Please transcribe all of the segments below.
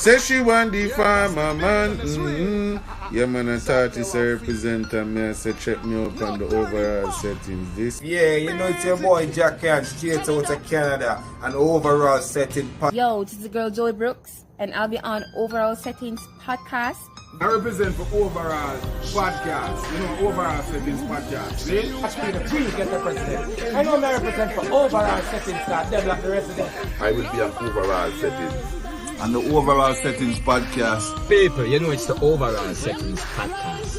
Say she want the farmer man. Yeah, man, I thought it's a representative. Me, I said check me up on the overall settings. This. Yeah, you know it's your boy Jack Can, straight out of Canada, and overall setting. Yo, this is the girl Joey Brooks, and I'll be on Overall Settings podcast. I represent for Overall Podcast. You know, Overall Settings Podcast. See? Watch me the queen get the president. I know I represent for Overall Settings that develop the resident. I will be on Overall Settings. And the Overall Settings Podcast. People, you know it's the Overall Settings Podcast.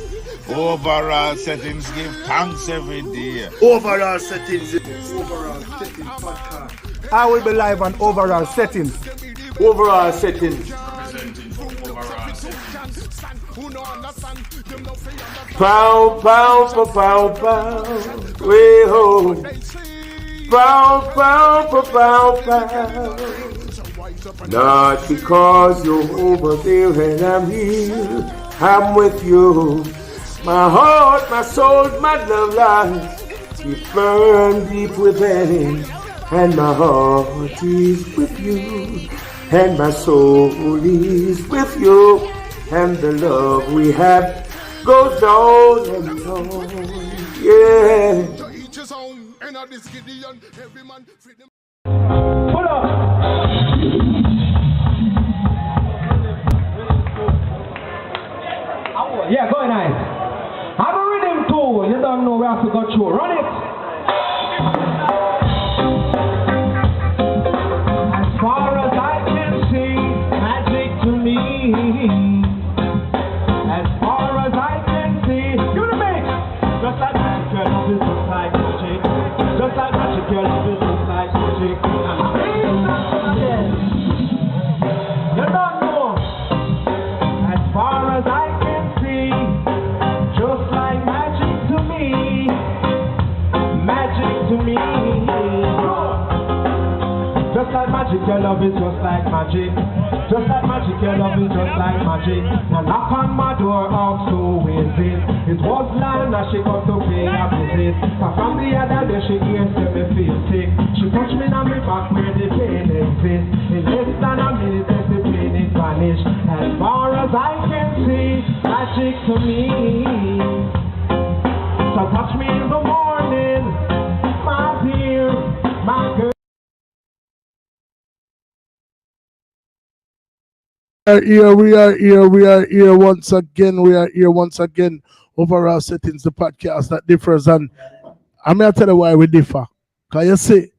Overall settings give thanks every day. Overall Settings. Overall Settings Podcast. I will be live on Overall Settings. Overall Settings. Pow, pow, pow, pow, pow. Way ho. Pow, pow, pow, pow, pow. Not because you're over there and I'm here. I'm with you. My heart, my soul, my love lies. You burn deep within. And my heart is with you. And my soul is with you. And the love we have goes on and on. Yeah. Pull up. Yeah, go ahead. Have a rhythm too. You don't know where to go through. Run it. As far as I can see, magic to me. As far as I can see, you the mix. Just like magic, your love is just like magic. Just like magic, your love is just like magic. You don't know. As far as I can see, just like magic to me. Magic to me. Just like magic, your love is just like magic. Just like magic, your love is just like magic. Now knock on my door, ask who is it? It was Lana, she got to pay a visit. But from the other day, she hears me feel sick. She touched me on my back where the pain exists. In less than a minute, the pain is vanished. As far as I can see, magic to me. So touch me in the morning, my dear, my girl. We are here once again. We are here once again. Overall Settings, the podcast that differs. And I'm going to tell you why we differ. Because you see,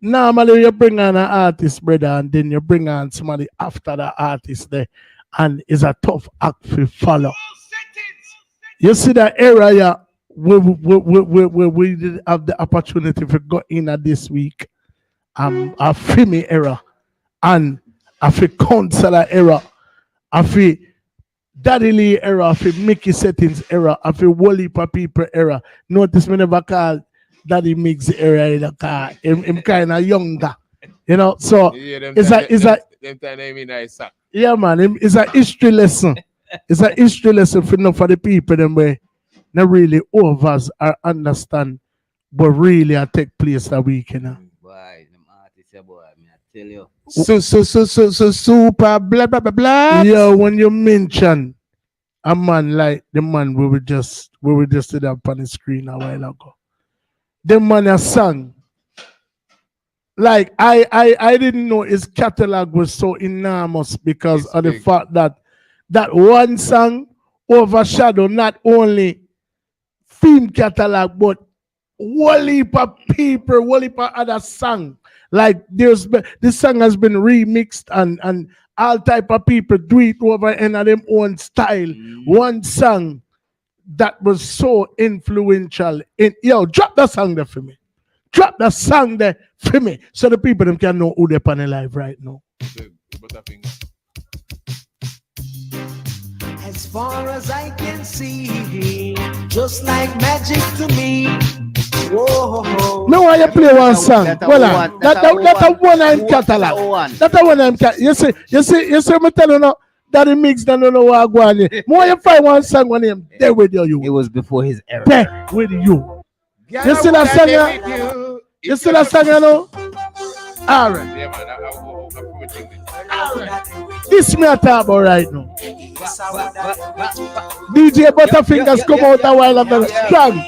normally you bring on an artist, brother, and then you bring on somebody after the artist there. And it's a tough act to follow. You see that area we did have the opportunity to go in at this week. A Femi era. And I feel Counselor era, I feel Daddy Lee era, I feel Mickey Settings era, I feel Wally People era. Notice me never call Daddy Mix era in the car. I'm kind of younger, you know. So it's a yeah, man. It's a history lesson. It's a history lesson for the people them way not really overs or understand what really take place that week, you know. Boy, them artists, boy, me I tell you. So super blah blah blah blah. Yeah, when you mention a man like the man we were just did up on the screen a while ago. The man a sung. Like I didn't know his catalog was so enormous because of the fact that one song overshadowed not only film catalog but whole heap of people, whole heap of other song. Like this song has been remixed and all type of people do it over in their own style. One song that was so influential. Drop that song there for me. Drop that song there for me so the people them can know who they're on live right now. As far as I can see, just like magic to me. Whoa. No, why you play one song? That's a one I'm catalog. That's a one I'm catalog. You see, me tell you now, Daddy Mix don't know what I'm going on. More you find one song when him there with you. It was before his era. There with you. You see that song? You see that song, you know? All right. Yeah, man, I'll go over everything. This me a talk about right now. DJ Butterfingers come out a while ago. Strong.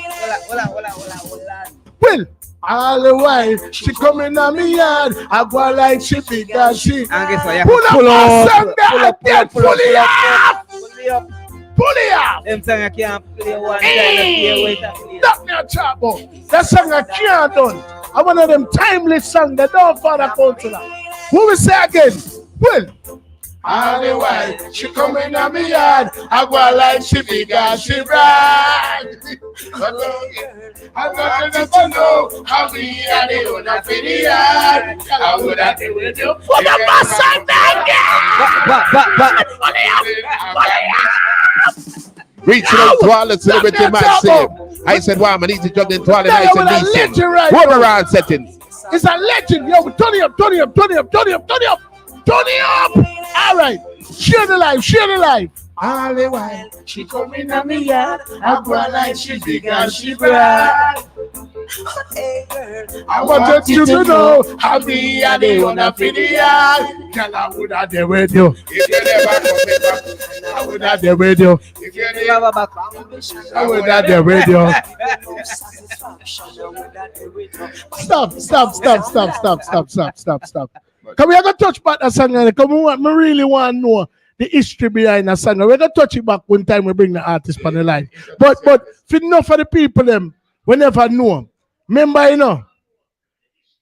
Well, all the while she come in on me yard. I go like she big as she. Pull up my song there and pull it up. Pull it up. Them song I can't play one Hey, that me a talk about. That song I can't done. I one of them timeless songs that don't fall account to that. Who will say again? Well, all the while she come in on me yard. I go like she big as she bright. I got to know how we are the owner for the yard. I would have to with you for the bus and Reaching out to all the celebrity massive. I said, wow, I need to jump into all the nice and decent. Overall settings. It's a legend. Yo, turn it up, turn it up, turn it up, turn it up, turn it up, turn it up. All right. Share the life, share the life. All the while, she come in on me yard. I go like she big and she bright. I want you to know how me and the owner for the yard. Girl, I would have there with you. If you never come back, I would have there with you. if you never back, I would have there with you. Stop. Come we are gonna touch back that song and come on, me really want to know the history behind that song. We're gonna touch it back one time we bring the artist on the line. But for enough for the people them, we never know them. Remember, you know,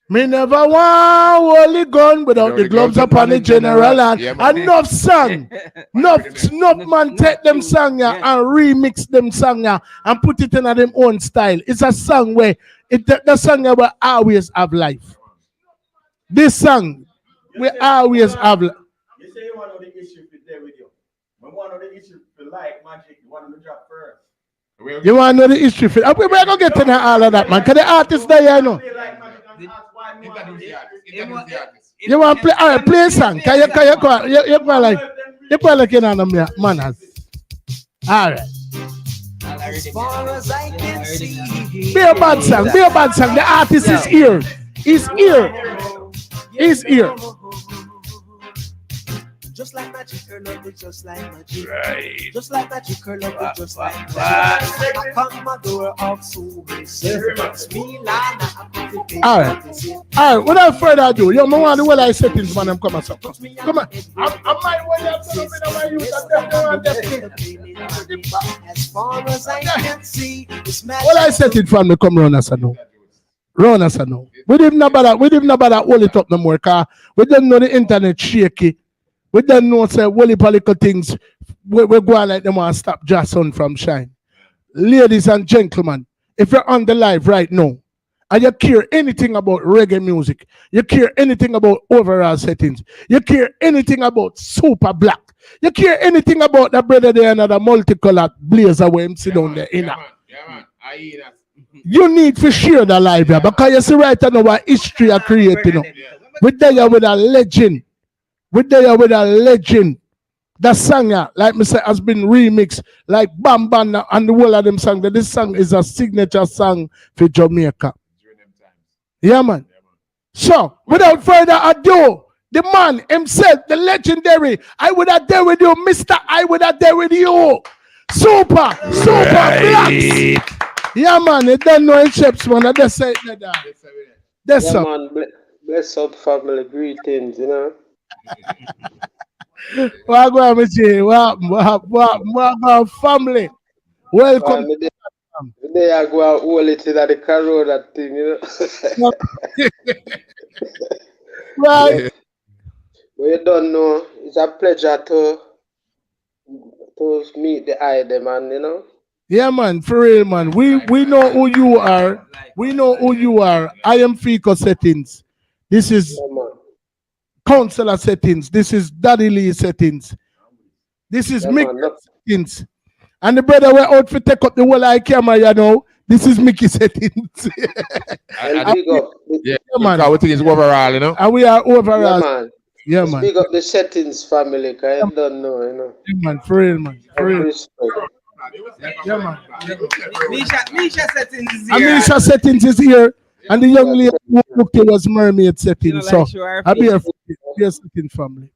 me never want holy gun without the gloves upon the general and enough song. Enough man take them song and remix them song and put it in them own style. It's a song where the song will always have life. This song we always have. You say you want to know the issue with there with you. But one of the issues with like magic, you want to drop first. You want to know the history? We're going to get into all of that, man. Because the artist there, you know. You want to play? All right, play a song. Can you go like you know manners? All right. As far as I can see, Be a bad song. The artist is here. He's here. just like magic, her love is just like magic. Right. Just like magic, her love is just like magic. I come my door of service. It's me, Lana. All right. Without further ado, yo, man, want the well I settings, man. I'm coming up. Come on. I might want to as far as I can see, it's magic. well I set it from me come round as I know. Round as I know. We didn't know about that. Hold it up no more, car. We don't know the internet shaky. We don't know say political things. We go on like them want to stop Jason from shine. Ladies and gentlemen, if you're on the live right now and you care anything about reggae music, you care anything about overall settings, you care anything about super black, you care anything about the brother there and the multicolored blazer where him sit down there in you need to share the live here because you see right now what history are creating. We're there with a legend. The song, like me say, has been remixed like Bam Bam and the whole of them song. This song is a signature song for Jamaica. Yeah, man. So, without further ado, the man himself, the legendary, I would have there with you, Mr. I would have there with you. Super blacks. Yeah, man, it don't know in shapes, man. I just say it. That's yeah, man. Bless up, family. Greetings, you know. What family? Welcome. Today I go out all it in the car that thing, you know. Right. Well, you don't know. It's a pleasure to meet the idol, man, you know. Yeah, man, for real, man. We know who you are. We know who you are. I am Fico Settings. This is Counselor Settings. This is Daddy Lee Settings. This is Mickey Settings. And the brother we're out for take up the whole eye camera, you know. This is Mickey Settings. Yeah, man. Everything is overall, you know. And we are overall. Yeah, man. Yeah, man. Speak up the Settings family, because I don't know, you know. Yeah, man, for real, man. For real. Yeah, man. Misha Settings is here. Misha Settings is here. And the young lady who booked it was Mermaid Settings. So I'll be a Settings family.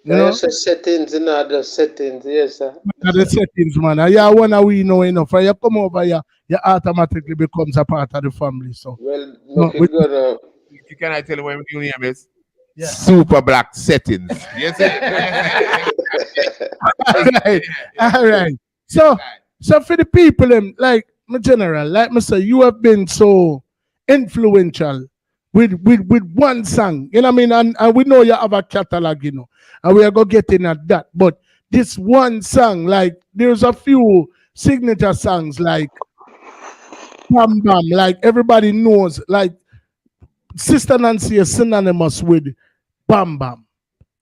You know, Yes, settings, the settings, yes, sir. the settings, man. And yeah, one we know enough. And you come over here, you automatically becomes a part of the family. So, Well, no, make it good now. Can I tell you what my new name is? Yeah. Super Black Settings. Yes, all right. So for the people, like my general, like me say, you have been so influential with one song. You know what I mean? And we know you have a catalog, you know, and we are gonna get in at that. But this one song, like there's a few signature songs like Bam Bam, like everybody knows, like Sister Nancy is synonymous with Bam Bam.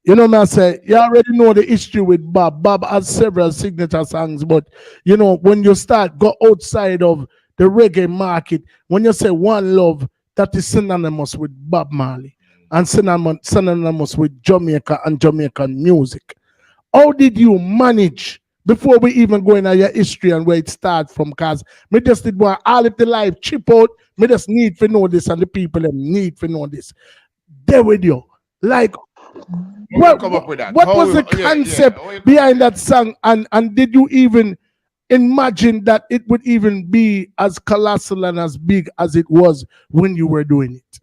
You know what I say? You already know the history with Bob. Bob has several signature songs, but you know, when you start go outside of the reggae market, when you say One Love, that is synonymous with Bob Marley and synonymous with Jamaica and Jamaican music. How did you manage before we even go into your history and where it starts from? Because me just did want all of the life chip out. Me just need to know this, and the people them need to know this. There with you. Like what was the concept behind that song, and did you even imagine that it would even be as colossal and as big as it was when you were doing it?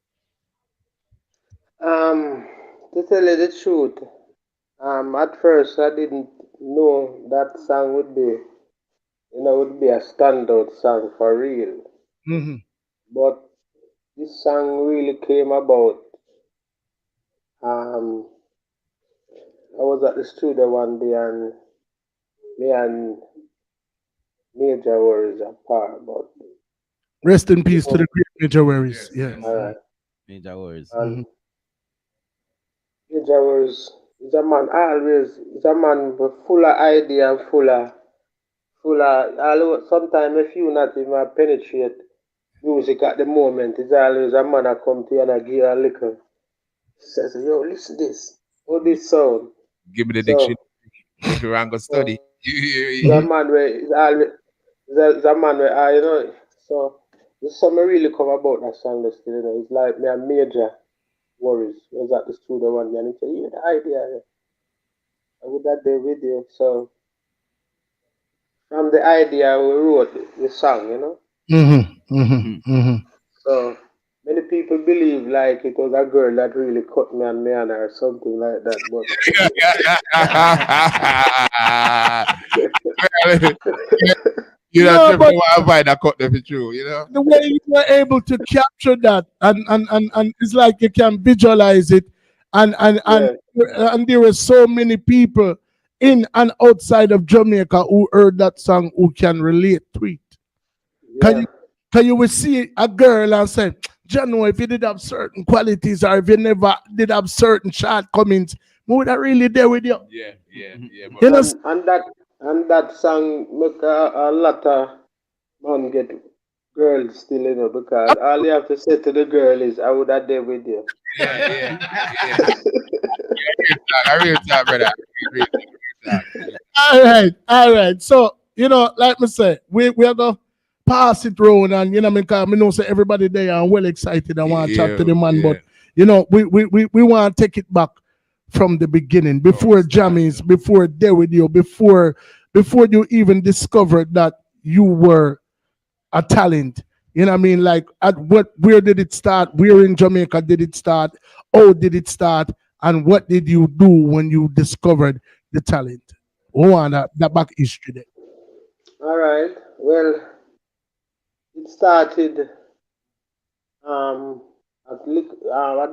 To tell you the truth, at first I didn't know that song would be a standout song for real. Mm-hmm. But this song really came about. I was at the studio one day and me and Major Worries apart, but Rest in peace to the great Major Worries. Yeah. alright. Major Worries. And Major Worries is a man full of idea and sometimes if you not even penetrate music at the moment, it's always a man that come to you and give you a little. Says, yo, listen this. What this sound? Give me the dictionary. If you want to study. The man where is always the man where you know. So there's something really come about that song that's still, you know. It's like me and Major Worries was at the studio one day and he said, you the idea. I would that day with you. So from the idea we wrote the song, you know. Mm-hmm. Mm-hmm. Mm-hmm. So many people believe like it was a girl that really cut me and or something like that. But you know, no, want to find a cut if it's true, you know. The way you were able to capture that and it's like you can visualize it and there were so many people in and outside of Jamaica who heard that song who can relate to it. Yeah. Can you will see a girl and say, Jano, if you did have certain qualities or if you never did have certain shortcomings, would I really there with you? Yeah. You know, and that song make a lot of man get girls still, you know, because all you have to say to the girl is, I would have there with you. Yeah. I real talk, brother. All right. So, you know, like me say, we are going to pass it round and, you know, because I know say everybody there are well excited and want to chat to the man, but, you know, we want to take it back from the beginning, before Jammies, before there with you, before you even discovered that you were a talent. You know what I mean? Like where did it start? Where in Jamaica did it start? How did it start? And what did you do when you discovered the talent? That back history there. All right. Well, it started I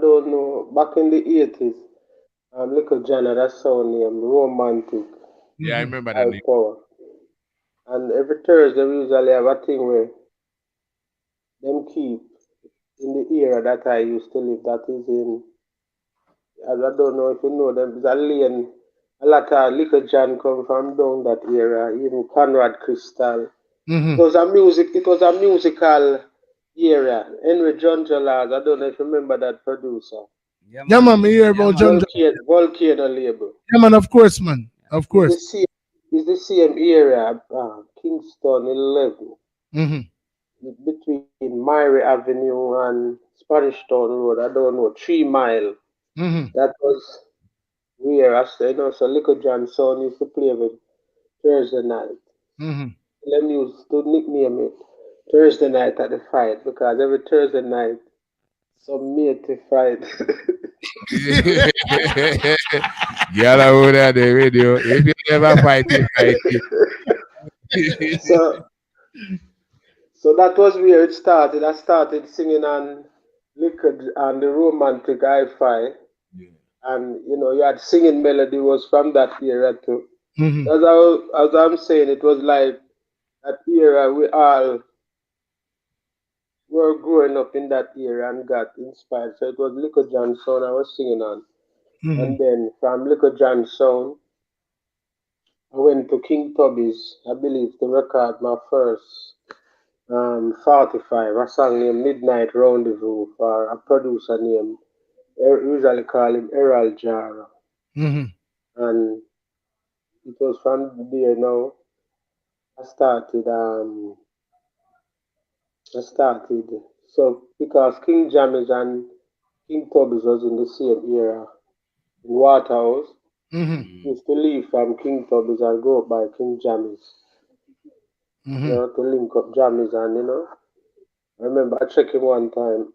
don't know, back in the 80s. Little John had a song named Romantic. Yeah, I remember that name. Power. And every Thursday we usually have a thing where them keep in the era that I used to live. That is in, I don't know if you know them, it's a lane. A lot of Little John come from down that era, even Conrad Crystal. Mm-hmm. It was a musical era. Henry John Jalaz, I don't know if you remember that producer. Yeah, man, me hear about John Volcano label. Yeah, man, of course, man. Of course. It's the same area, Kingston 11. Mm-hmm. Between Myrie Avenue and Spanish Town Road, I don't know, 3 Mile. Mm-hmm. That was where I say, so Little John son used to play with Thursday night. Mm-hmm. Them used to nickname it Thursday night at the fight because every Thursday night some mate to fight. Girl, I would have the video. If you never fight, you fight it. So that was where it started. I started singing on Liquor and the Romantic Hi-Fi. And you had singing melody was from that era too. Mm-hmm. As I'm saying, it was like that era we all were growing up in that era and got inspired. So it was Little John Sound I was singing on. Mm-hmm. And then from Little John Sound, I went to King Tubby's, I believe, to record my first 45, a song named Midnight Rendezvous for a producer named, usually call him Errol Jara. Mm-hmm. And it was from there now I started so because King Jammys and King Tubby's was in the same era in Waterhouse. Mm-hmm. Used to leave from King Tubby's and go up by King Jammys. Mm-hmm. To link up Jammys and I remember I checked him one time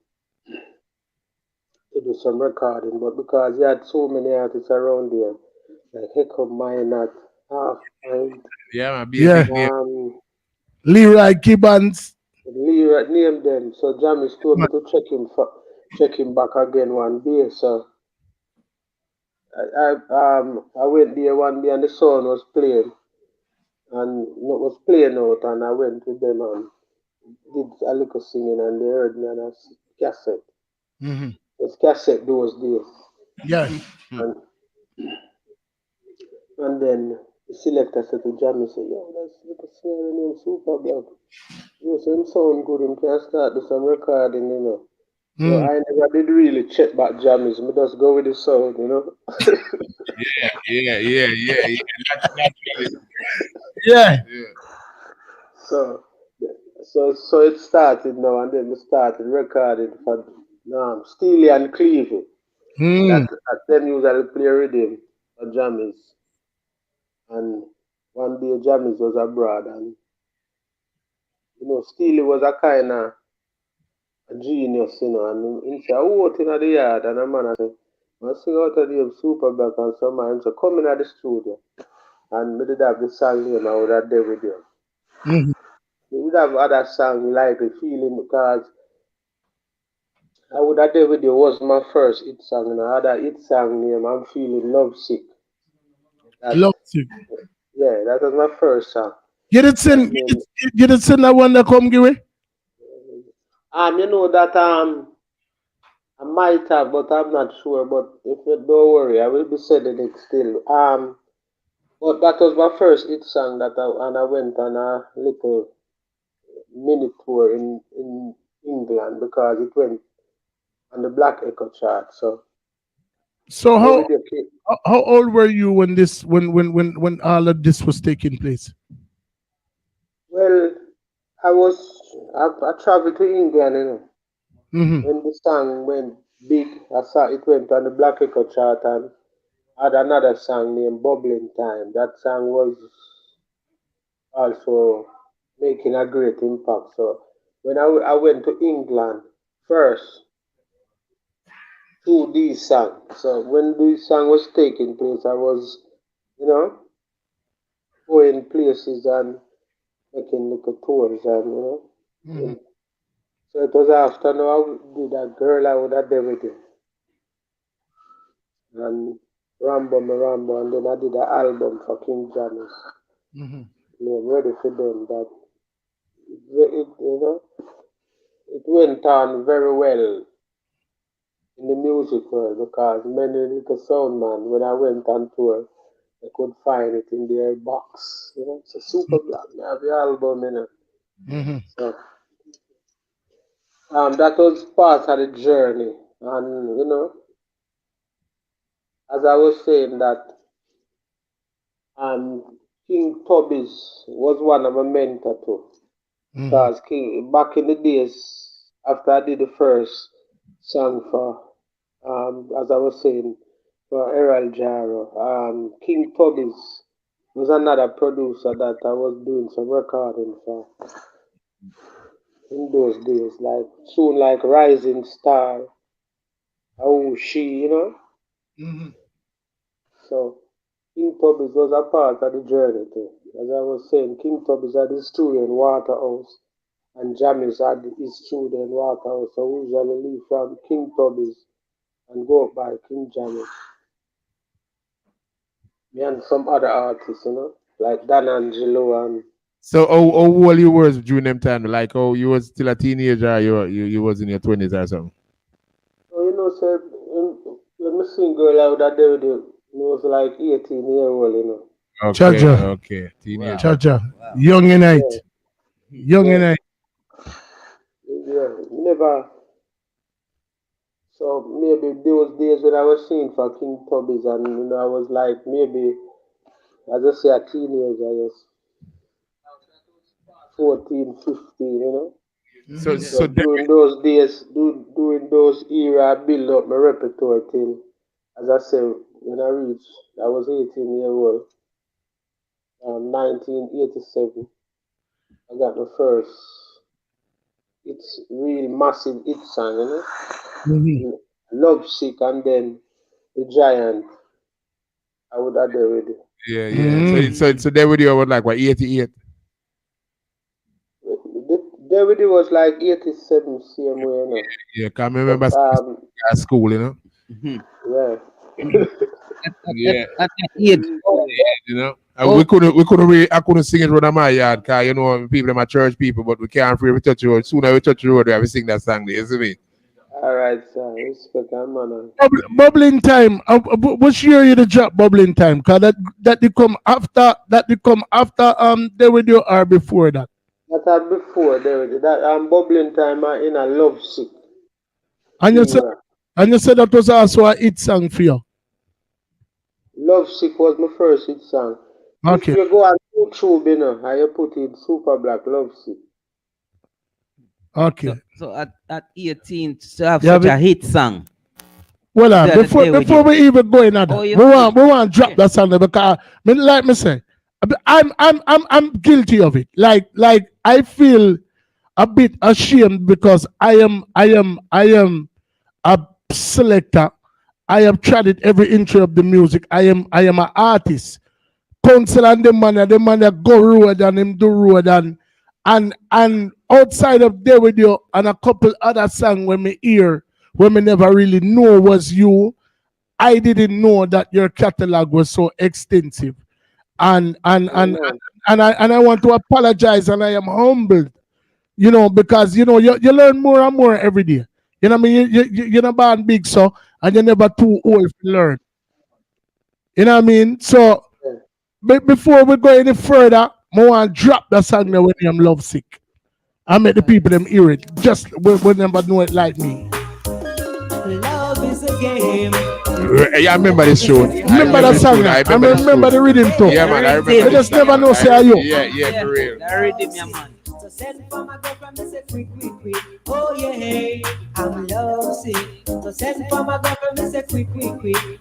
to do some recording, but because he had so many artists around there, like Hiccup Minot, Half Pint, Yeah, man. Leroy Gibbons. Leroy named them. So Jammys told me to check him back again one day. So I went there one day and the song was playing and it was playing out and I went with them and did a little singing and they heard me on a cassette. Mm-hmm. It was cassette those days. Yeah. And then the selector said to Jamie, say, yo, that's little singer named Super Black. So him sound good, him can start do some recording, So I never did really check back Jammies, I just go with the sound, Yeah. Yeah. So it started now, and then we started recording for Steely and Clevie. That them usually play rhythm for Jammies. And one day Jammies was abroad, and Steely was a kind of a genius, and he said, "Oh, out in the yard," and a man I said, "I sing out of the Super Black and some man, so come in at the studio." And we did have the song name I would have there with you. Mm-hmm. We would have other song like the feeling because I would have there with you was my first hit song, and I had a hit song name I'm Feeling Lovesick. Lovesick. Yeah, that was my first song. You did sing that one that come give away? That I might have, but I'm not sure. But if you don't worry, I will be sending it still. But that was my first hit song and I went on a little mini tour in England because it went on the Black Echo chart. So how old were you when all of this was taking place? Well, I traveled to England, Mm-hmm. When the song went big, I saw it went on the Black Echo chart and had another song named Bubbling Time. That song was also making a great impact. So when I went to England first to these songs, so when this song was taking place, I was, going places and making little tours and, Mm-hmm. So it was after now I did a girl I would have done with it. And Rambo, and then I did an album for King Jammys. Mm-hmm. I'm ready for them. That it went on very well in the music world because many little sound man, when I went on tour, they could find it in their box. It's a Super Black. I have the album, Mm-hmm. So that was part of the journey. And as I was saying that King Tubby's was one of my mentors too. Because back in the days, after I did the first song for, as I was saying, for Errol Jaro. King Tubby's was another producer that I was doing some recording for in those days, like soon like Rising Star, Oh She, you know. Mm-hmm. So King Tubby's was a part of the journey too. As I was saying, King Tubby's had his studio in Waterhouse and Jammy's had his studio in Waterhouse. So we usually leave from King Tubby's and go up by King Jammy. Me and some other artists, you know, like Dan Angelo and So how old you was during them time? Like you was still a teenager, or you was in your 20s or something? so you know, so when me sing girl out that day with you, it was like 18-year-old, you know. Okay, Chacha. okay. Teenager. Chacha. Young and night. Young and night. Yeah, never. So maybe those days when I was singing for King Tubby's and you know I was like maybe as I say a teenager, yes. 14, 15, you know. So during those days, during those era, I build up my repertoire till, as I said, when I reached, I was 18-year-old, 1987. I got my first, it's really massive hit song, you know. Mm-hmm. Love Sick and then The Giant. I would add there with it. yeah, yeah. So there with you was like what 88? David was like 87 same way, you know. Yeah, can I remember at school, you know. Yeah. Yeah. You know. And we couldn't really, I couldn't sing it around my yard, cause you know people are my church people, but we can't really touch the road. Sooner we touch the road, we have to sing that song there, you see me? Alright, sir. Respect that man. Bubbling time. Which year you the drop bubbling time? Cause that they come after they with you or before that? That before David. That bubbling time in a Love Sick. And you said that was also a hit song for you. Love Sick was my first hit song. Okay. If you go on YouTube, you know, and you put in Super Black Love Sick. Okay. So at 18 to have such a hit song. Well, before we even go in at that, we want to drop that song there because like me say, I'm guilty of it. Like I feel a bit ashamed because I am a selector. I have tried it every inch of the music. I am an artist. Council and the man that go road and him do road and outside of there with you and a couple other songs when me hear when me never really know was you. I didn't know that your catalog was so extensive. And I want to apologize and I am humbled, you know, because you know you learn more and more every day. You know what I mean? You're not born big, so and you're never too old to learn. You know what I mean? So before we go any further, I want to drop the song there when I'm love sick. I make the people them hear it. Just when never know it like me. Love is a game. Yeah, I remember this show. Remember that song? I remember the rhythm too. Yeah, man, I remember. I just never know say you. Yeah, for real. The rhythm, yeah, man. So send for my girlfriend, me say quick. Oh yeah, I'm love sick. So send for my girlfriend, me say quick.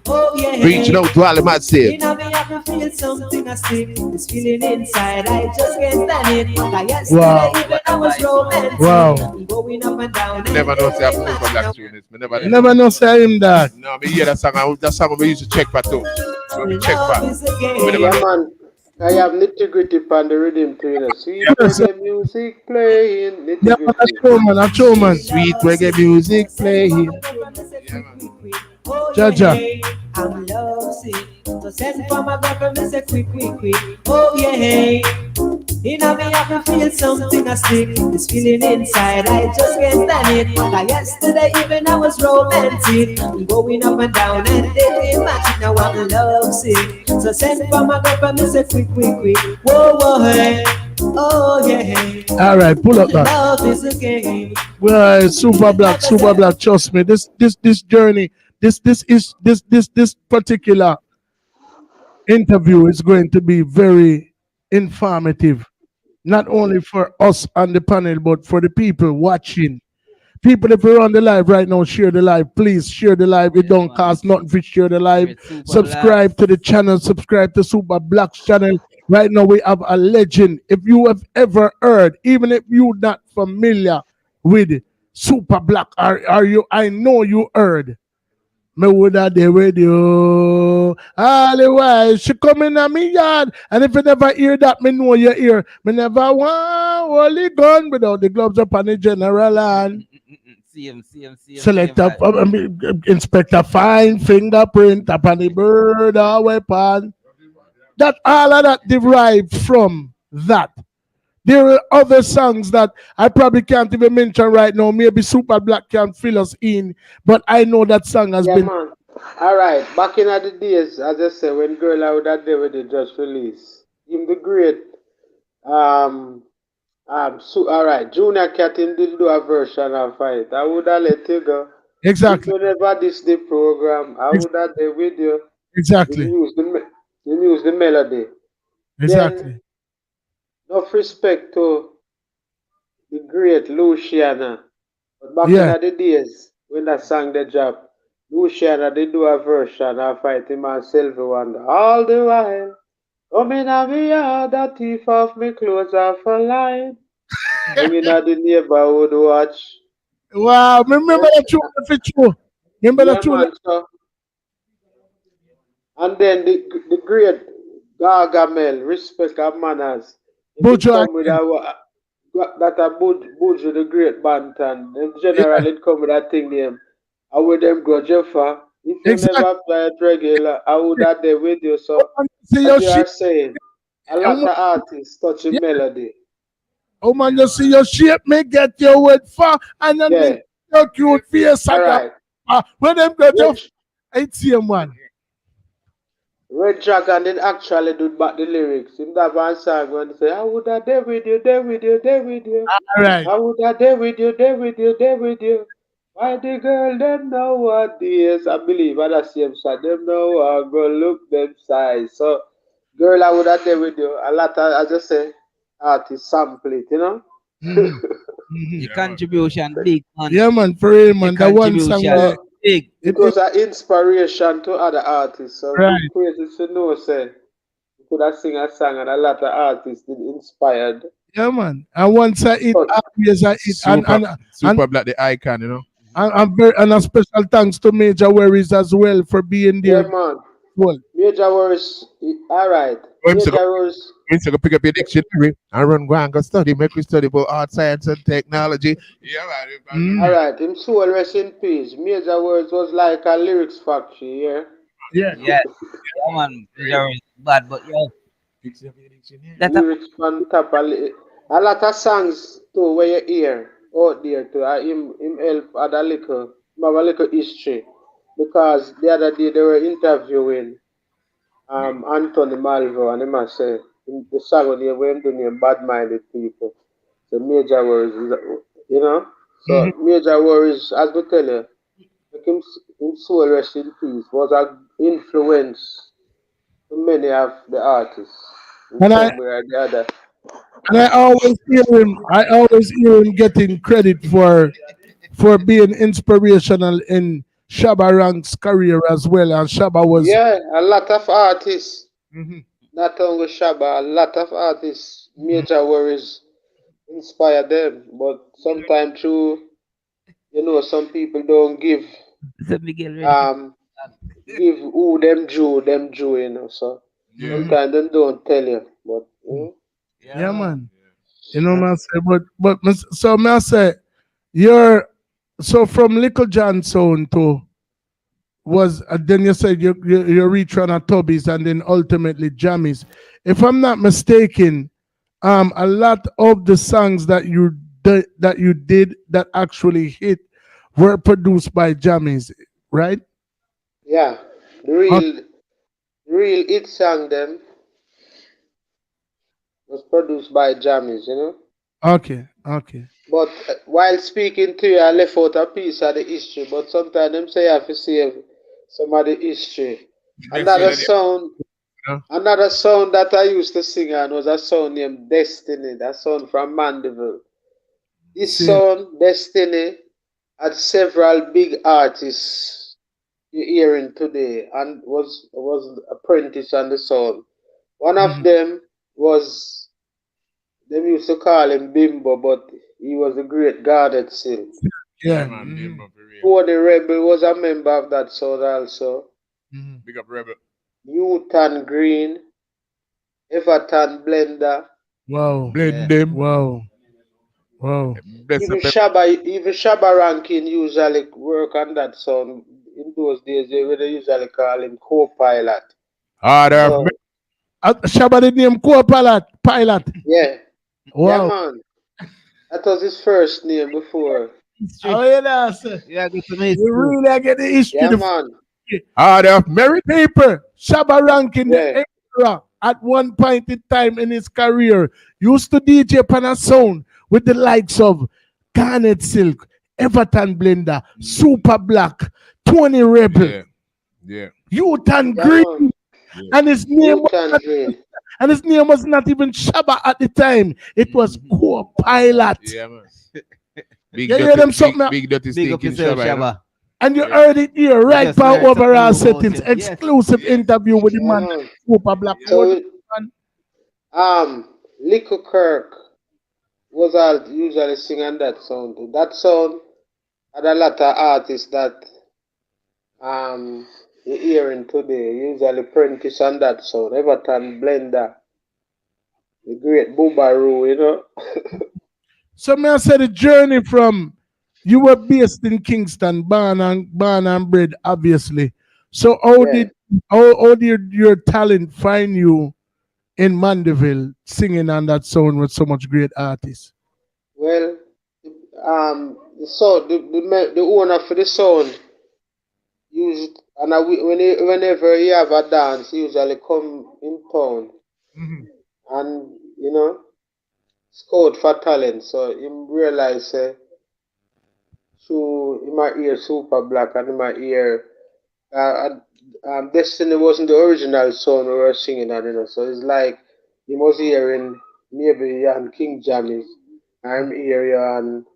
Oh yeah. Reaching out to all the mad say. You know me have to feel something I stick. This feeling inside, I just can't stand it. Like yesterday, even I was romantic. Wow. Going up and down. Never know say I'm super black tune. Never know say him that. No, me hear that song. That song we used to check for too. We check for. Yeah, man. I have Nitty Gritty on the rhythm too, you know. Sweet reggae music playing. Nitty Gritty. That's true, man. Sweet reggae music playing. Jaja. I'm love sick. So send for my girlfriend, me say quick. Oh yeah. You know me have to feel something I stick. This feeling inside, I just can't stand it. Like yesterday even I was romantic. Going up and down and they imagine now I'm love sick. So send for my girlfriend, me say quick. Whoa, hey. Oh yeah. All right, pull up that. Love is a game. Well, super black. Trust me, this journey, this particular interview is going to be very informative, not only for us on the panel, but for the people watching People, if you're on the live right now, share the live. Please share the live. It don't cost nothing for share the live. Subscribe to the channel. Subscribe to Super Black's channel. Right now, we have a legend. If you have ever heard, even if you're not familiar with Super Black, are you? I know you heard. Me woulda there with you. All the while she come in a me yard. And if you never hear that, me know you hear. Me never want holy gun without the gloves up on the general and select up inspector fine fingerprint upon the bird or weapon. That all of that derived from that. There are other songs that I probably can't even mention right now. Maybe Super Black can fill us in, but I know that song has been. Man. All right, back in the days, as I said, when Girl Out That Day with the just release, in the great, all right, Junior Cat did do a version of it. I would have let you go. Exactly. If you never this the program, I would have the video. Exactly. You use the melody. Exactly. Then, enough respect to the great Luciana. But back in the days, when that song the job, Luciana did do a version of Fighting Myself Wonder. All the while, coming at me yard, the thief of me clothes off a line. Coming at the neighborhood watch. Wow, remember that tune for you. Remember that tune. And then the great Gargamel, respect of manners. Buju that a Buju the great Bantan. Them generally come with that thing name. I would them go Jeffa. If you never play it regular, I would have there with you. So as you are saying, a lot of artists touching melody. Oh man, you see your shape may get your word far and then your cute face. Right. When them go Jeffa, it's him one. Red Dragon did actually do back the lyrics. In that one song when they say, I would have there with you, there with you, there with you. All right. I would have there with you, there with you, there with you. Why the girl them know what is? I believe at the same side, them know how go look them size. So girl, I would have there with you. A lot of, as I say, artists sample it, you know? The contribution big man. Yeah man, for real man. That one song big. It was an inspiration to other artists. So it's crazy to know, say, you could have sing a song and a lot of artists did inspired. Yeah, man. And once I eat, always I eat. Super Black, the icon, you know. And a special thanks to Major Worries as well for being there. Yeah, man. Well, Major Worries, all right. Major Worries. Means you go pick up your dictionary and run go and go study, make you study about art, science, and technology. Yeah, man. All right, him soul rest in peace. Major Words was like a lyrics factory, yeah, man. Major Words bad, but yo, lyrics on top a lot of songs too where you hear out there too. Him help add a little history because the other day they were interviewing Anthony Malvo and he must say. The song when they went to name bad-minded people. So Major Worries, you know? So Major Worries, as we tell you, him soul rest in peace, was an influence to many of the artists. And I always hear him getting credit for being inspirational in Shabba Rank's career as well. And Shabba was a lot of artists. Not only Shabba, a lot of artists, Major Worries inspire them, but sometimes through, some people don't give who them due, so sometimes they don't tell you, but yeah, man. You know what I say, but so I say you're so from Little John Sound to was then you said you reach on a Tubbies and then ultimately Jammies. If I'm not mistaken, a lot of the songs that you did that actually hit were produced by Jammies, right? Yeah, the real hit song them was produced by Jammies, Okay. But while speaking to you, I left out a piece of the history. But sometimes them say I have to save some of the history. Another sound that I used to sing on was a sound named Destiny. That sound from Mandeville. This sound, Destiny, had several big artists you're hearing today and was apprentice on the sound. One of them was, they used to call him Bimbo, but he was a great Garnet Silk. Yeah. Tony Rebel was a member of that sound also. Big up Rebel. Newton Green, Everton Blender. Wow. Blend them. Wow. Wow. Even Shabba Rankin usually work on that sound. In those days, they usually call him co-pilot. Harder. Shabba the name pilot. Yeah. Wow. Yeah, man. That was his first name before. Oh, yeah, sir. Yeah, good to You really get the history. Yeah, the man. Harder of merit. Paper. Shabba Rankin, the emperor, at one point in time in his career, used to DJ pan a sound with the likes of Garnet Silk, Everton Blender, Super Black, Tony Rebel, Newton Green, and his name was not even Shabba at the time. It was Co-Pilot. Yeah, man. You hear them something? Big dirty stick in Shabba. And you heard it here, right by overall settings. Exclusive interview with the man, Super Black. So, Little Kirk was usually singing that sound. That sound had a lot of artists that you're hearing today. Usually Prentice on that sound. Everton Blender, the great Boobaroo, you know. So may I say the journey from you were based in Kingston, born and bred, obviously. So how did your talent find you in Mandeville singing on that sound with so much great artists? Well, the owner for the sound used, and whenever he have a dance, he usually come in town and scout for talent. So he realized through in my ear Super Black and in my ear Destiny wasn't the original song we were singing on, so it's like you must hearing maybe and King Jammies. I'm here and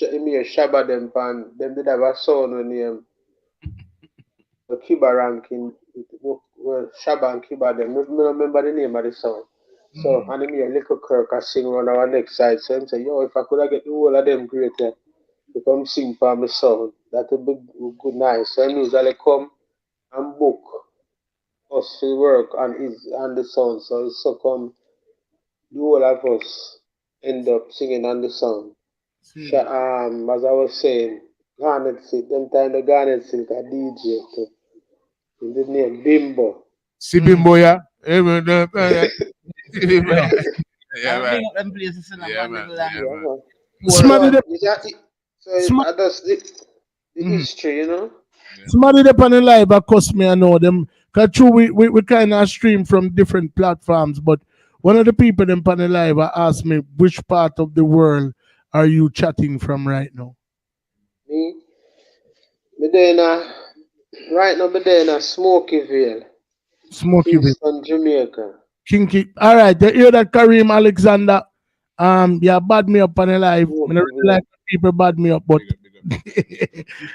Shabba them and them did have a song with name the Kiba ranking Shabba and Kiba them. I don't remember the name of the song. So and then me Little Kirk I sing on our next side. So I'm saying, yo, if I could have get the whole of them great to come sing for my song, that would be good nice. So I usually come and book us to work on the song. So come the whole of us end up singing on the song. As I was saying, Garnet Silk, them time the Garnet Silk a DJ too. In the name Bimbo. See Bimbo, yeah? Yeah, man. So that's the history, you know. Somebody up on the live cost me, I know them. Cause true, we kind of stream from different platforms, but one of the people them on the live asked me which part of the world are you chatting from right now? Me right now, Smokyville. Kingston, Jamaica. Kinky. All right, you hear that Kareem Alexander? Yeah, bad me up on the live. I don't really like people bad me up, but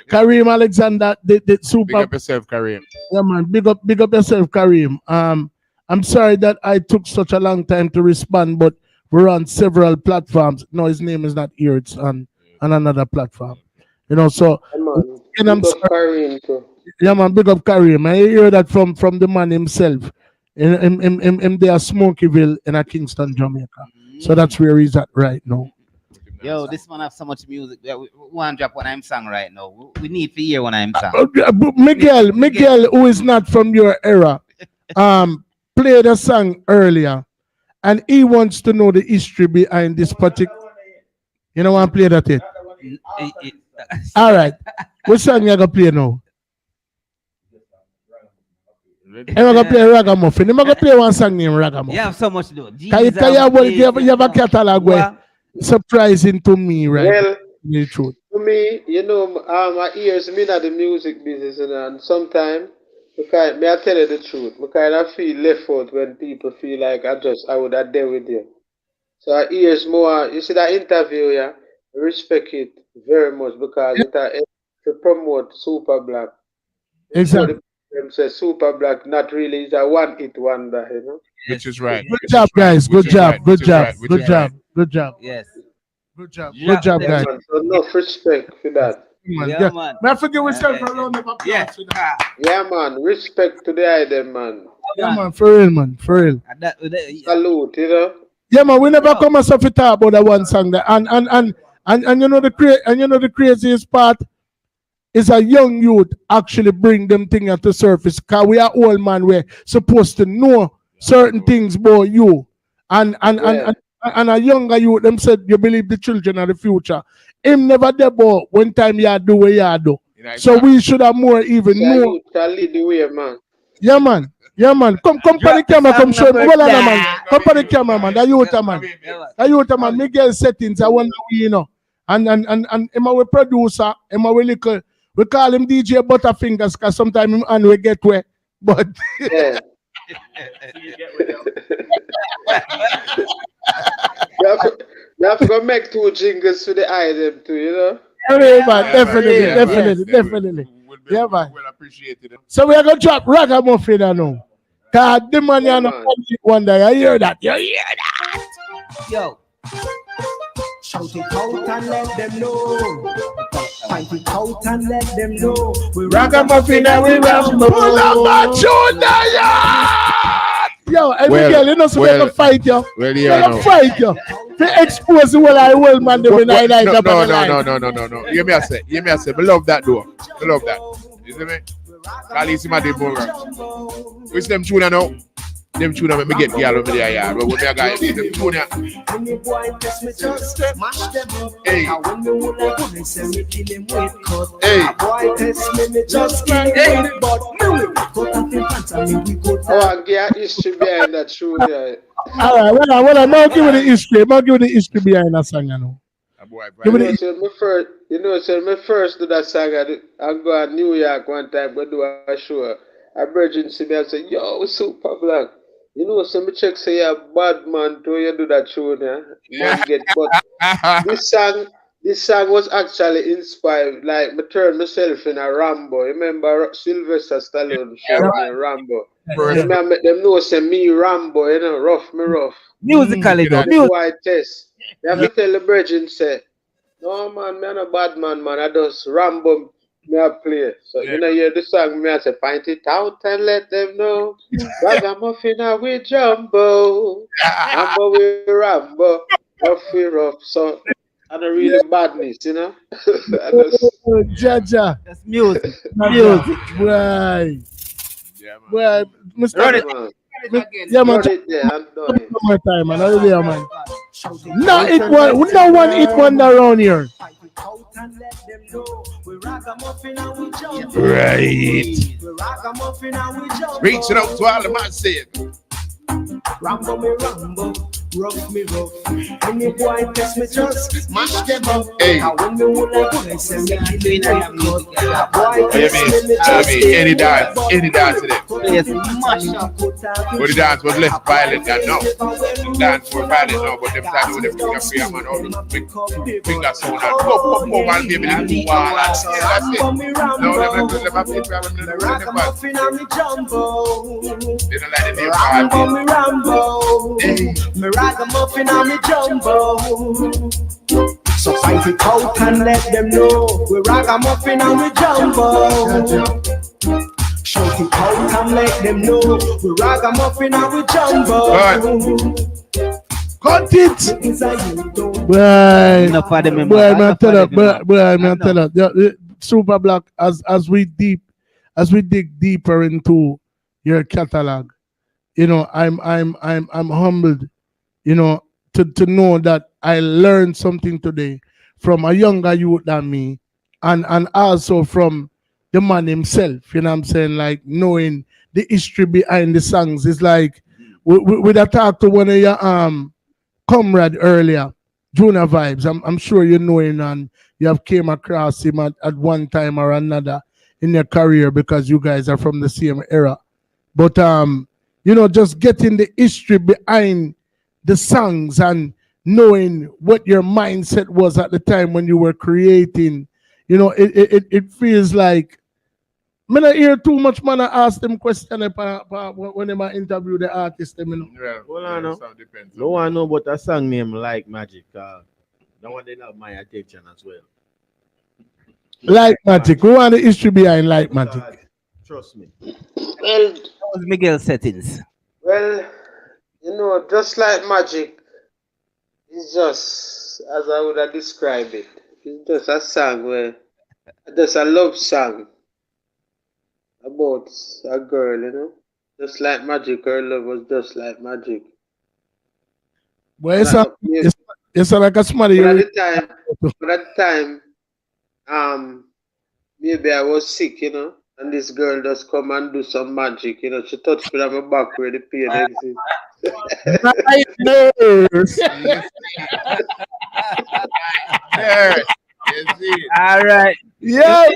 Kareem Alexander, the super. Big up yourself, Kareem. Yeah, man. Big up yourself, Kareem. I'm sorry that I took such a long time to respond, but we're on several platforms. No, his name is not here. It's on another platform. You know, so and I'm sorry. Kareem too. Yeah, man. Big up Kareem. I hear that from the man himself. In there, Smokyville in a Kingston, Jamaica. So that's where he's at right now. Yo, this man have so much music. We want to drop one I'm song right now. We need to hear one I'm song. Miguel, who is not from your era, played a song earlier, and he wants to know the history behind this particular. You know, want to play that yet? All right. What song you gonna play now? I'm gonna play Ragamuffin. I'm gonna play one song named Ragamuffin. You have so much to do. You have a catalog where surprising to me, right? Well, the truth. To me, you know, my ears me not the music business, and sometimes may I tell you the truth, I kind of feel left out when people feel like I would have dealt with you. So our ears more. You see that interview, yeah. respect it very much because it to promote Super Black. Exactly. Them say Super Black not really is a one hit wonder, you know. Which is right. Good job, guys. Good job. Good job. Good job. Good job. Yes. Good job. Good job, guys. Man, so enough respect for that. Man, Yeah, yeah. man. May I forgive myself for a round of applause Yeah. for that. Yeah, man. Respect to the item, man. Yeah, man. For real, man. For real. Salute, you know. Yeah, man. We never come and stuff to talk about that one song there. And you know the craziest part is a young youth actually bring them things to surface. Cause we are old man, we're supposed to know certain things about you. And a younger youth, them said you believe the children are the future. Him never there, but one time you do what you do. So we should have more even know. Shall lead the way, man. Yeah, man. Yeah, man. Come for the camera, come show me. Well, man. Come for the camera, man. That youth, man. That youth, man. Miguel settings. I wonder, you know. And him our producer, him our little. We call him DJ Butterfingers because sometimes and we get where. But yeah. you have to go make 2 jingles for the item too, you know. Yeah, man, definitely. Yeah, man. Well appreciated. So we are gonna drop Ragamuffin now. Cause the man you know one day. I hear that. You hear that? Yo. Shout it out and let them know. Fight it out and let them know. We Ragamuffin and we rumble. Pull up my tune, yo, every girl, you know, so they're gonna fight you. Well, they're gonna fight you. They expose the whole I will, man. They will not like that. No. Hear me, I say. I love that though. I love that. You see me? Kalisi Madibora. Which them tune now? Them tune make me get girl over there, yeah. But what me a guy? Them tune ya. Hey. Oh, I get history behind that tune, yeah. All right, well, I'm not giving the history. I'm not giving the history behind that song, you know. My first do that song, I go to New York one time, go do a show. A virgin see me and say, yo, Super Black. You know, so me check say you're a bad man too, you do that tune, yeah. Man get, but this song was actually inspired, like me turn myself in a Rambo. Remember Sylvester Stallone showed me Rambo. I make them know say me Rambo, you know, rough. Musically though. That's why I test. You have to tell the virgin say, no man, me a bad man, I just Rambo me a play. So you know hear the song me I say find it out and let them know. Ragamuffin with Jumbo. Rambo with Rambo. Rough. So and a really badness, you know. Jaja. That's music. Right. Yeah, man. Well, Mr. Run it, man. Yeah, man. Run it there, I'm done it. One more time, man. Another day, man. No one hit one around here. Right. Reaching out to all the man saying. Rambo me Rambo, rough me rough. Any boy test me just mash them up. Hey. I when me would like to say me killing them cut. Boy What you test mean? Any dance to them. Yes, mash up. But the dance was less violent than now. The dance more violent now, but them time with them finger free man, all the big finger sound and pop, and baby, the wall and that's it. Now them have people have them Ragamuffin and me Jumbo. they don't like the name Rambo party. me Rambo. Me Ragamuffin and me Jumbo. So fight it out and let them know. We Ragamuffin and we Jumbo. Shout it out and let them know. We Ragamuffin and we Jumbo. Cut it. Boy, man, tell you. Super Black, as we dig deeper into your catalog, you know, I'm humbled, you know, to know that I learned something today from a younger youth than me, and also from the man himself. You know what I'm saying? Like knowing the history behind the songs. It's like we talked to one of your comrade earlier, Juna Vibes. I'm sure you know him and you have came across him at one time or another in your career because you guys are from the same era. But you know, just getting the history behind the songs and knowing what your mindset was at the time when you were creating. You know, it feels like me not hear too much man ask them question when they interview the artist. Them, you know. Yeah, Well, I know. so depends. No one know but a song name Like Magic. That one they have my attention as well. Like Magic. Who want the history behind Like Magic? Trust me. Well, That was Miguel settings. well, you know, just like magic, it's just as I would have described it. It's just a song where, just a love song about a girl, you know. Just like magic, her love was just like magic. Well, it's like a somebody. But at the time, maybe I was sick, you know, and this girl just come and do some magic, you know. She touched me on my back where the pain exists. All right. Yeah.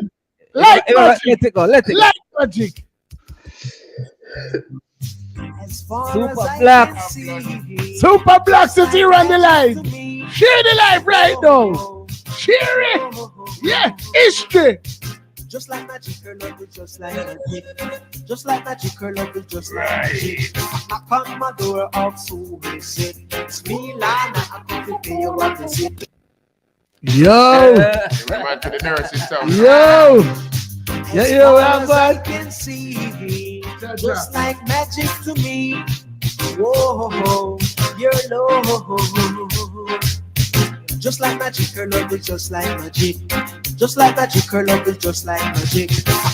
Like Let it go. Let it go. Like Magic. Super Black. Super Blacks is here on the live. Share the live right now. Share it. Yeah, history. Just like magic, her love is just like magic. Just like magic, her love is just like magic. Knock on my door of so visit. It's me, Lana, I come to pay you a visit. Yo. Remind to the nurses sound. Yo. As Yo, far as I man. can see, just like magic to me. Whoa, your love. Just like magic, her love is just like magic. Just like magic, her love is just like magic.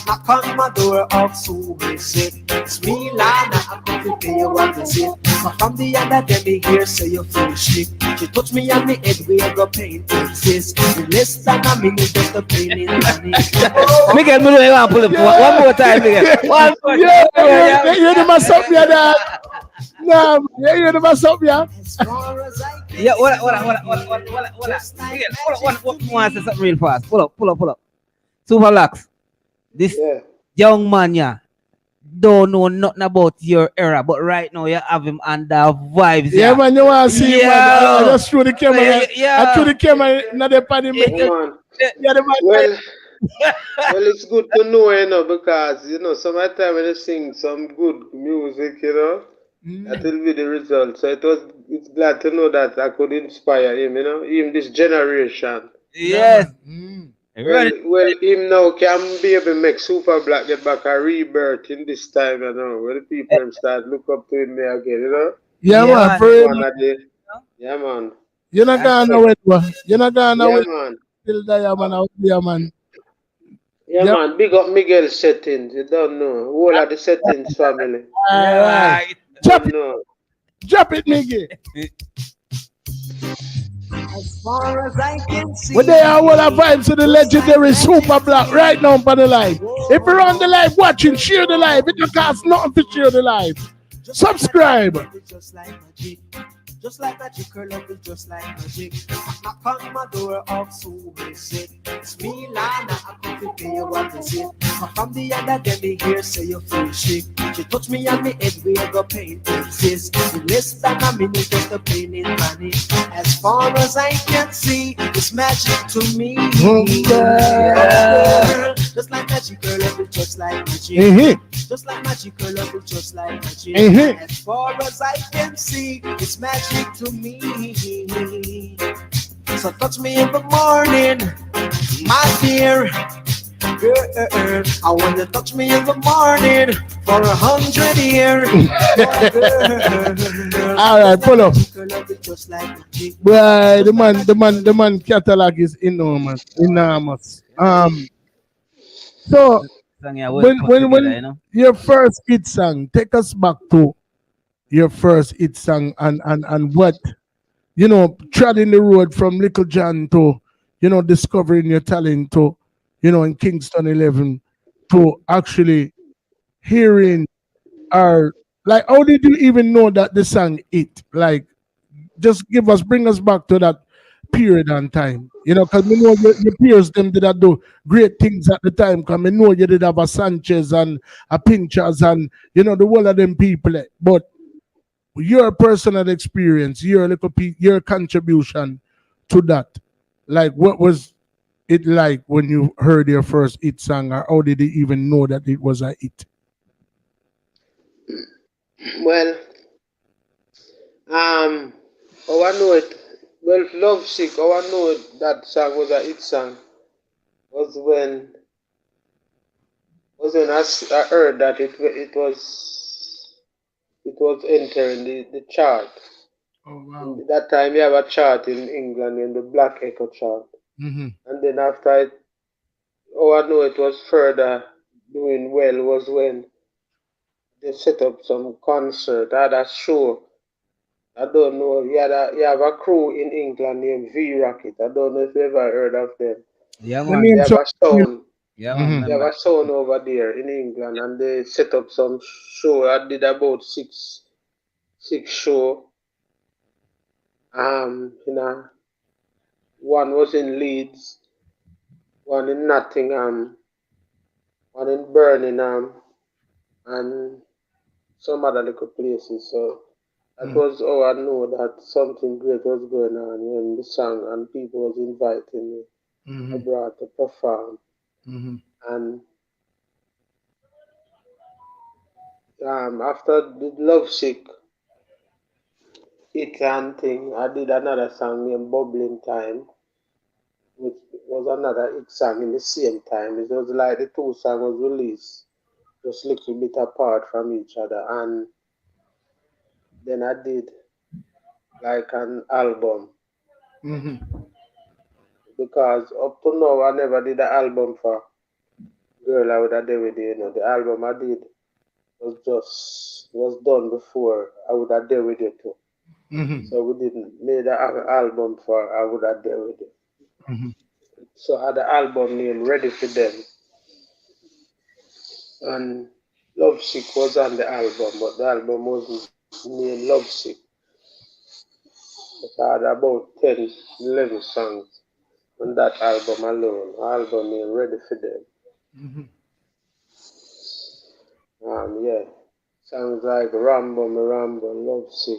Knock on my door of so visit. It's me, Lana, I come to pay you a visit. But from the other day, me hear say you feel sick. She touch me on the head where the pain exists. In less than a minute, just the pain in the Miguel, me know you want to pull up. One more time, Miguel. One more time. You never stop me, dad. Nah, you never stop me. Yeah, hold on. Miguel, hold on. Want to say something real fast. Pull up. Super Blacks. This young man, yeah, don't know nothing about your era, but right now you have him under vibes. Yeah, man, you want to see him, man. I just threw the camera. Yeah. I threw the camera in the party. Yeah, the man. Well, it's good to know, you know, because, you know, sometimes when you sing some good music, you know, that will be the result. So it's glad to know that I could inspire him, you know, even this generation. Yes. Well, him now can be able to make Super Black get back a rebirth in this time, you know, where the people start look up to him there again, you know. Yeah, man. For real. Yeah, man. You're not going nowhere, man. You're not going nowhere. Yeah, man. Still there, man. Out there, man. Yeah, man. Big up Miguel settings. You don't know. Whole of the settings family. Alright. Drop it, Miguel. As far as I can see. Well, they are all our vibes to the legendary Super Black right now for the live. If you're on the live watching, share the live. It don't cost nothing to share the live. Subscribe. Just like magic, her love is just like magic. Knock on my door of so visit. It's me, Lana, I come to pay you a visit. But from the other day, me hear say you feel sick. She touch me on the head where the pain exists. In less than a minute, just the pain in money. As far as I can see, it's magic to me. Just like magic, her love is just like magic. Just like magic, her love is just like magic. As far as I can see, it's magic to me. So touch me in the morning, my dear girl. I want you to touch me in the morning for 100 years. All right, pull up. Well, the man catalog is enormous. So when your first hit song, take us back to your first hit song and what, you know, treading the road from Little John to, you know, discovering your talent to, you know, in Kingston 11 to actually hearing our, like, how did you even know that the song hit? Like, just bring us back to that period and time, you know, because we know your peers them did do great things at the time, because we know you did have a Sanchez and a Pinchers and, you know, the whole of them people, but your personal experience, your your contribution to that. Like, what was it like when you heard your first hit song, or how did you even know that it was a hit? Well, how I know it. Well, Love Sick. How I know that song was a hit song was when I heard that it was entering the chart. Oh wow! That time you have a chart in England in the Black Echo chart, Mm-hmm. and then after it, oh I know it was further doing well was when they set up some concert, had a show. I don't know. You have a crew in England named V Rocket. I don't know if you ever heard of them. Yeah, The man. name They have a sound. Yeah, Mhm. man. They have a sound over there in England, and they set up some show. I did about six show. You know, one was in Leeds, one in Nottingham, one in Birmingham, and some other little places. So that was how I know that something great was going on when the song and people was inviting me abroad to perform. Mm-hmm. And after the Love Sick hit and thing, I did another song named Bubbling Time, which was another hit song in the same time. It was like the two songs was released just a little bit apart from each other, and then I did like an album Mm-hmm. because up to now I never did an album for Girl I Would Have Done With You. You know, the album I did was done before I Would Have Done With You too. Mm-hmm. So we didn't made an album for I Would Have Done With You. Mm-hmm. So I had the album name Ready for Them, and Love Sick was on the album, but the album wasn't named Love Sick. But I had about 10, 11 songs on that album alone. Album named Ready for Them. Mm-hmm. Yeah, songs like Rambo, Me Rambo, Love Sick.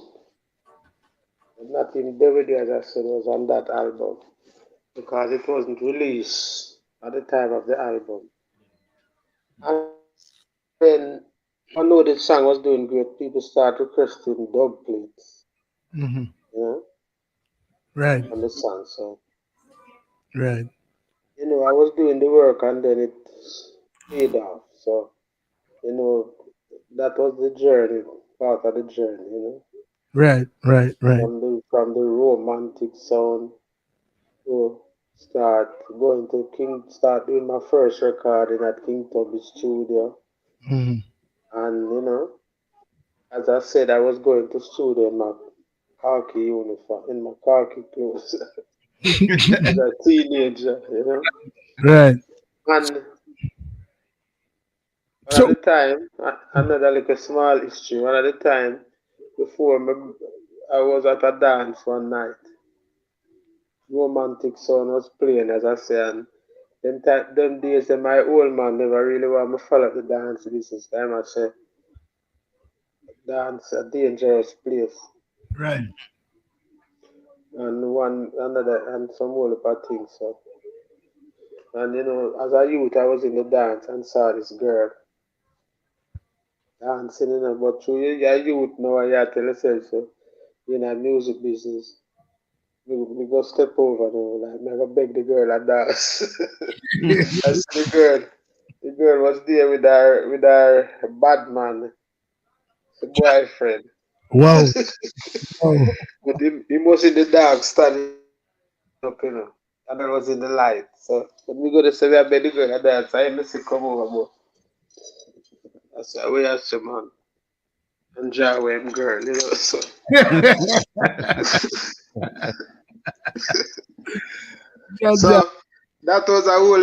But Nothing David, as I said, was on that album because it wasn't released at the time of the album. And when I know the song was doing great, people start requesting dub plates, Mm-hmm. you know, Right. on the song. So, Right. you know, I was doing the work and then it paid off. So, you know, that was the journey, part of the journey, you know. Right. Right. Right. From the romantic sound to start going to start doing my first recording at King Tubby Studio. Mm-hmm. And you know, as I said, I was going to studio in my khaki uniform, in my khaki clothes as a teenager, you know. Right. And So- at the time, another like a small history. One at the time, before I was at a dance one night. Romantic sound was playing, as I say, and them days, my old man never really want me follow the dance business. Time I say, dance a dangerous place, Right. and some whole other things. So, and you know, as a youth, I was in the dance and saw this girl dancing, you know. But through your youth now, you have to tell yourself, so, you know, music business. We go step over now, like never beg the girl and dance. I see the girl was there with her bad man, the boyfriend. Wow. Oh. But he was in the dark standing up, you know. And I was in the light. So when we go to say I beg the girl and dance, I ain't see come over more. I said, where are you, man? And Jawa him girl, you know. So so that was a whole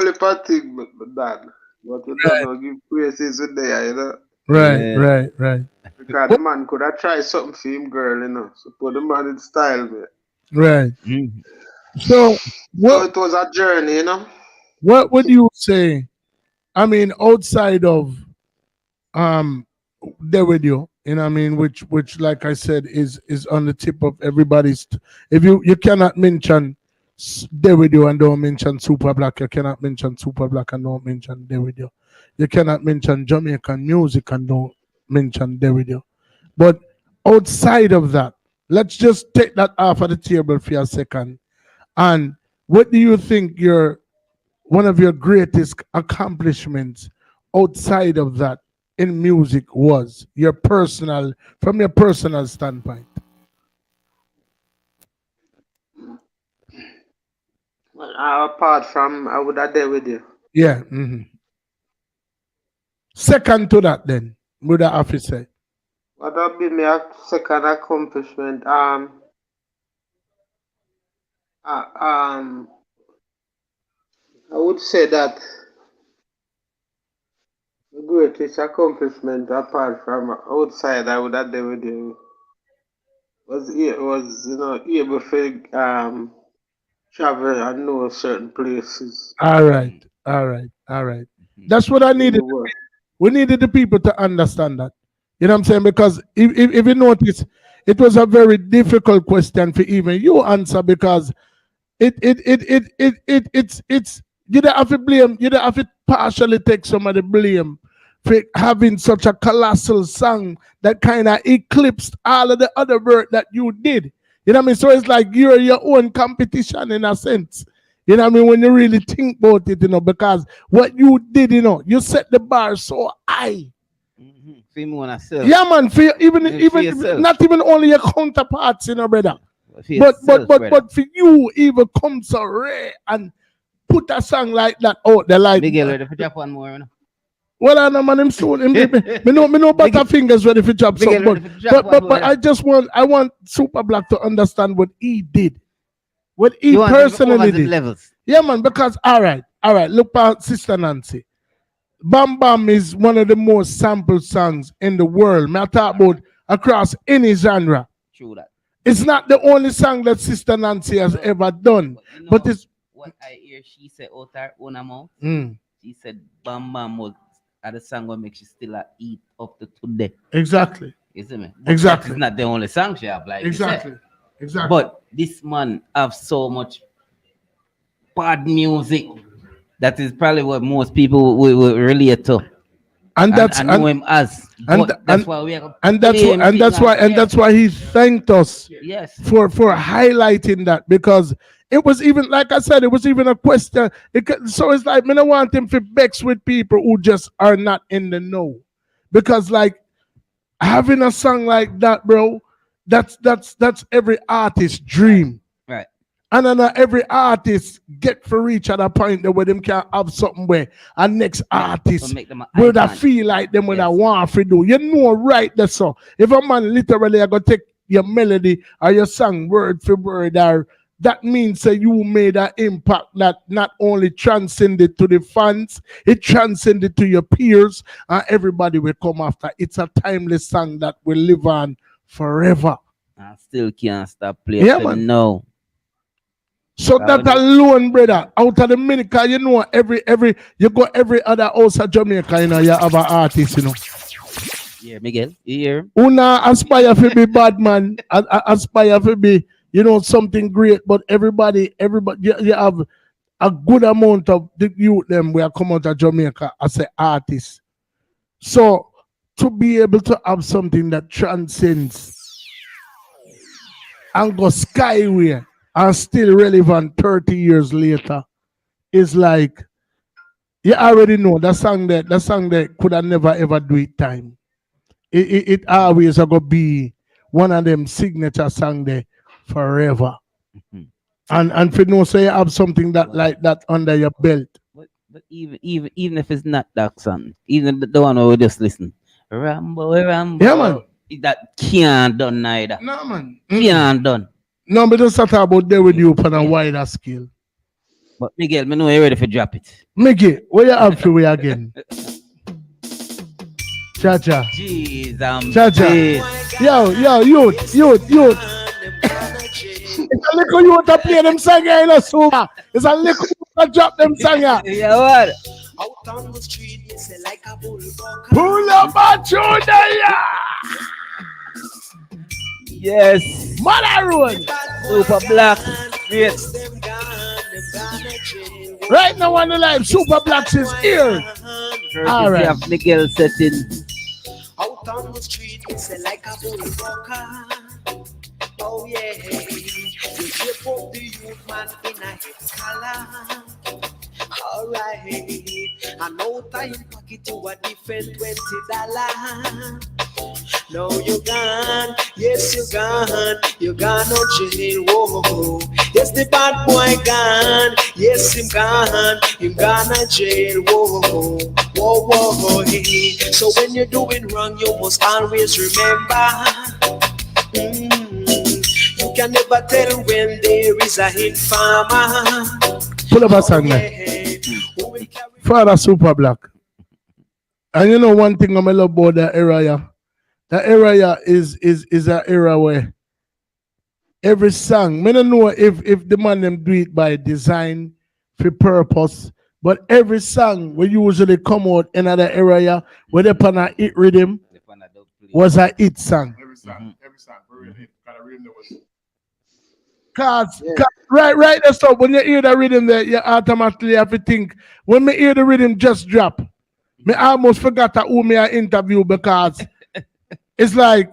heap of thing, but dad. But we don't know, give praises with there, you know. Right. Right. Right. Because the man could have tried something for him, girl, you know. So put the man in style, man. Right. So So it was a journey, you know. what would you say? I mean, outside of there with you, You know what I mean? Which like I said is on the tip of everybody's. If you cannot mention Davido and don't mention Super Black, you cannot mention Super Black and don't mention Davido. You cannot mention Jamaican music and don't mention Davido. But outside of that, let's just take that off of the table for a second. And what do you think one of your greatest accomplishments outside of that in music was from your personal standpoint? Apart from I would have there with you. Yeah. Second to that, then, would the officer? What would be my second accomplishment? I would say that the greatest accomplishment apart from outside I would have there with you was able to travel and know certain places. All right. That's what I needed. We needed the people to understand that. You know what I'm saying? Because if you notice, it was a very difficult question for even you answer, because it's you don't have to blame, you don't have to partially take some of the blame for having such a colossal song that kind of eclipsed all of the other work that you did. You know what I mean? So it's like you're your own competition in a sense. You know what I mean? When you really think about it, because what you did, you set the bar so high. Yeah, man. For even not even only your counterparts, brother. But for you, even come so rare and put a song like that out there, like. Miguel, ready for drop one more, Well, I know, man, him soon. Me know Butterfingers ready for drop some, but I want Super Black to understand what he did, what he personally did. Levels. Yeah, man. Because all right. Look at Sister Nancy. Bam Bam is one of the most sampled songs in the world. I talk about across any genre. True that. It's not the only song that Sister Nancy has ever done, but it's what I hear she said out her own mouth. She said Bam Bam was the song what makes she still eat up to today. Exactly. You see me? Exactly. It's not the only song she have, like exactly. Exactly. But this man have so much bad music that is probably what most people will relate to. And know him as. That's why we are. And that's why he thanked us. Yes. For highlighting that, because it was even, like I said, it was even a question. So it's like, I don't want him to vex with people who just are not in the know, because like having a song like that, bro, that's every artist's dream. Right. And then every artist get for reach at a point where them can have something where a next artist will that feel like them when I want to do. Right there. So if a man literally are gonna take your melody or your song word for word, or that means that you made an impact that not only transcended to the fans, it transcended to your peers, and everybody will come after. It's a timeless song that will live on forever. I still can't stop playing. Yeah, man. No. So that alone, brother, out of the minute, every you go every other house of Jamaica, you have an artist, Yeah, Miguel, here. Una aspire to be bad man, aspire to be, something great, but everybody, you have a good amount of the youth them will come out of Jamaica as an artist. So to be able to have something that transcends and go skyway and still relevant 30 years later is like, you already know that song that could have never ever do it time. It always gonna be one of them signature song there forever. And for no say you have something that like that under your belt. But even if it's not that song, even the one we just listen. Rambo. Yeah, man. That can't done neither. No, man. Can't done. No, but just talk about there with you on a wider scale. But Miguel, me know you're ready for drop it. Miguel, where you have for we again? Cha-cha. Jeez, Cha-cha. Yo, youth. It's a little you want to play them song here in a super. It's a little you want to drop them song here. Yeah, what? Out on the street, me say like a bull buck. Pull up a Junior! Yes. Mother Road! Super Black. Great. Right now on the live, Super Blacks is here. All right. Have Miguel setting. Out on the street, me say like a bull buck. Oh yeah, you shape up the youth man in a head collar. Alright, I know time pocket to a different $20. No, you gone, yes you gone no jail, whoa. Yes the bad boy gone, yes him gone to jail, whoa, whoa, whoa. So when you're doing wrong, you must always remember. You can never tell when there is a informer. Pull up a song now. Father Super Black. And you know one thing I love about that area. That area is an era where every song, I don't know if the man them do it by design, for purpose, but every song we usually come out in that area where they pan a hit rhythm was a hit song. Every song, for real. Kind of rhythm was. Cause right there, so when you hear the rhythm there, you automatically have to think. When me hear the rhythm just drop, me almost forgot who me I interview because it's like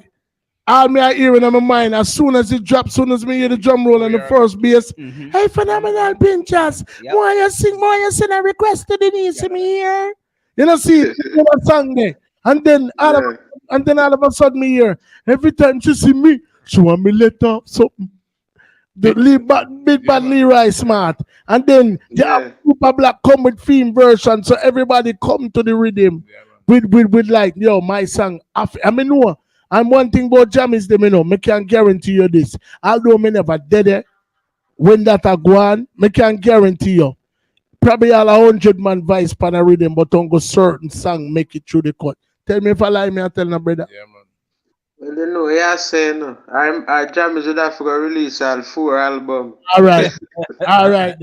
all me I hear in my mind as soon as it drops, soon as me hear the drum roll and the first bass. Hey, phenomenal pinchers, more you sing, I requested Denise me here. You know, see that song there, and then all of a sudden me hear every time she see me, she want me let off something. The big bad Leroy Smart, and then the Super Black come with theme version, so everybody come to the rhythm with like yo my song. I mean no, and one thing about jam is them, you know, me can guarantee you this. Although me never did it, when that a go on, me can guarantee you probably all 100 man vice pan a rhythm, but don't go certain song make it through the cut. Tell me if I lie, me I tell my brother. Yeah, man. Well, you know, yeah, saying no. Our jam is that for release all 4 albums. All right, all right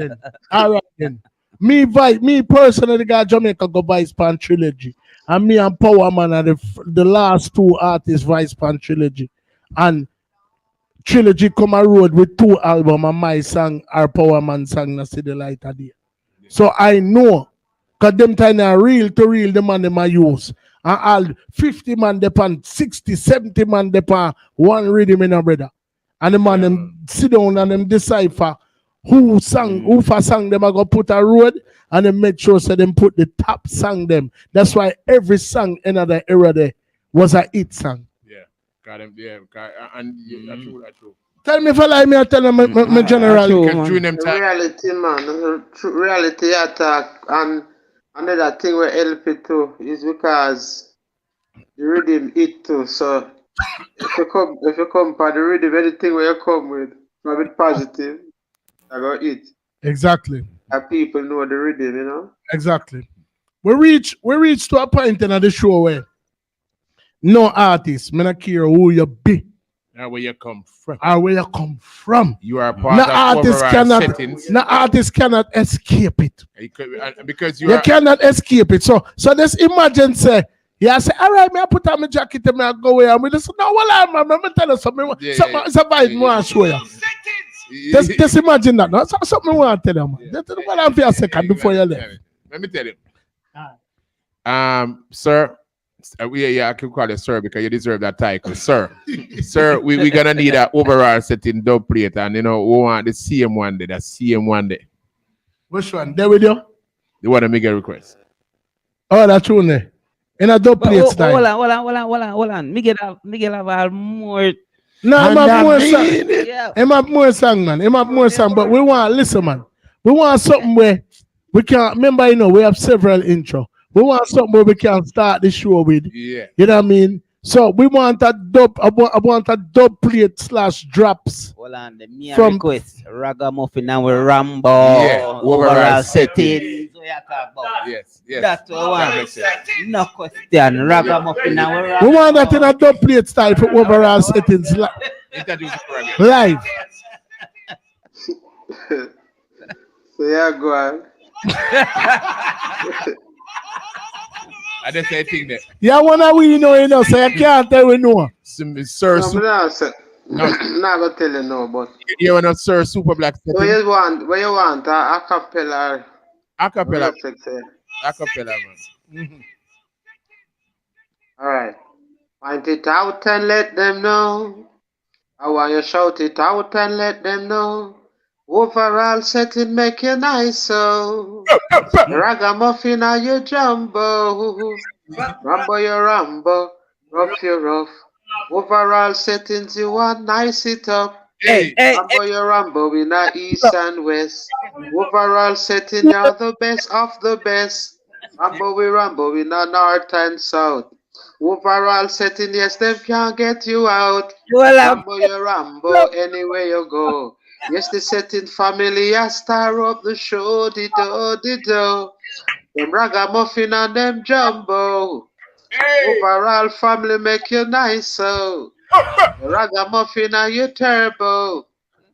then. Me personally got Jamaica go Vice Pan Trilogy, and me and Power Man are the last 2 artists Vice Pan Trilogy, and Trilogy come a road with 2 albums, and my song, our Power Man song, "Na See the Light of Day." So I know, cause them time are real to real the man them a use. And all 50 man depend, 60, 70 man depend one rhythm in a brother. And the man them sit down and them decipher who for song them are gonna put a road, and then make sure so them put the top song them. That's why every song in that era there was a hit song. Yeah, got him. Yeah, and that's true. Tell me if I lie, me I tell them my general. Reality, man. Reality attack and. Another thing with LP too is because the rhythm hit too. So if you come for the rhythm, anything where you come with a bit positive, I go hit. Exactly. And people know the rhythm, you know. Exactly. We reach to a point in the show where no artist, me not care who you be. Now where you come from. Or where you come from. You are part of overall settings. No artist cannot escape it. Because you cannot escape it. So just imagine say, yeah, say, all right, me I put on my jacket and I go away. And we just no, well, man, let me tell you something. It's a vibe more show you. Just imagine that. That's something I want to tell you, man. That's what I'm for a second before you leave. Let me tell you. Sir. I can call you sir because you deserve that title, sir. Sir, we're gonna need an overall setting dub plate, and you know we want the same one day. That same one day. Which one? There with you? The one that make a request. Oh, that's true. In a dub plate style. Hold on. Miguel have more. No, I'm have more song. Yeah. Him have more song, man. Him have more song, but we want listen, man. We want something where we can remember. You know, we have several intro. We want something where we can start the show with. Yeah. You know what I mean? So we want a dub. I want a dub plate / drops. Hold on, the me request. Ragamuffin and we Rambo. Yeah. Overall setting. Yes. That's what I want. No question. Ragamuffin and we Rambo. We want that in a dub plate style for overall settings. Live. So yeah, go on. I just say thing that. Yeah, one we know, so you can't tell we know. Sir, No, not gonna tell you no, but you want to Sir Super Black setting? Where you want a cappella? Acapella, man. All right. Point it out and let them know. I want you shout it out and let them know. Overall setting make you nice, so ragamuffin are you jumbo. Rambo you rambo, rough you rough. Overall settings you want nice it up. Rambo you rambo in the east and west. Overall setting you're the best of the best. Rambo in the north and south. Overall setting, yes, them can't get you out. Rambo you rambo anywhere you go. Yes, the setting family, I star up the show, the do. Them ragamuffin and them jumbo. Overall family make you nice, so. The ragamuffin and you turbo.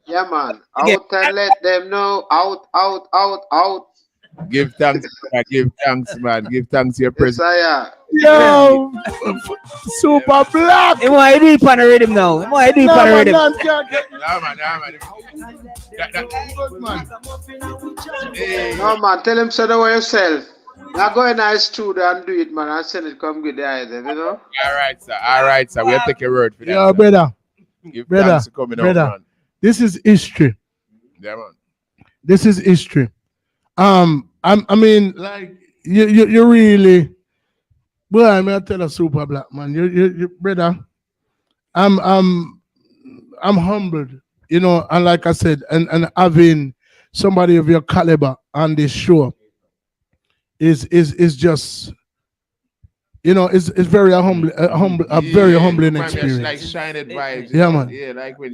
Yeah, man. Out and let them know. Out. Give thanks, man. Give thanks to your president. Yo, Super Black. You want to do it on the rhythm now? You want to do it on the rhythm? No, man. Tell him so the way yourself. Now go in the studio and do it, man. And send it come with the eyes, you know? All right, sir. We'll take a word for that. Yeah, brother. Give thanks for coming out, man. This is history. Yeah, man. This is history. I mean, like you really, boy, I'm gonna tell a Super Black, man. You brother, I'm humbled, you know, and like I said, and having somebody of your caliber on this show is just, you know, it's very very humbling experience. Like shining vibes. Yeah, man. Yeah, like when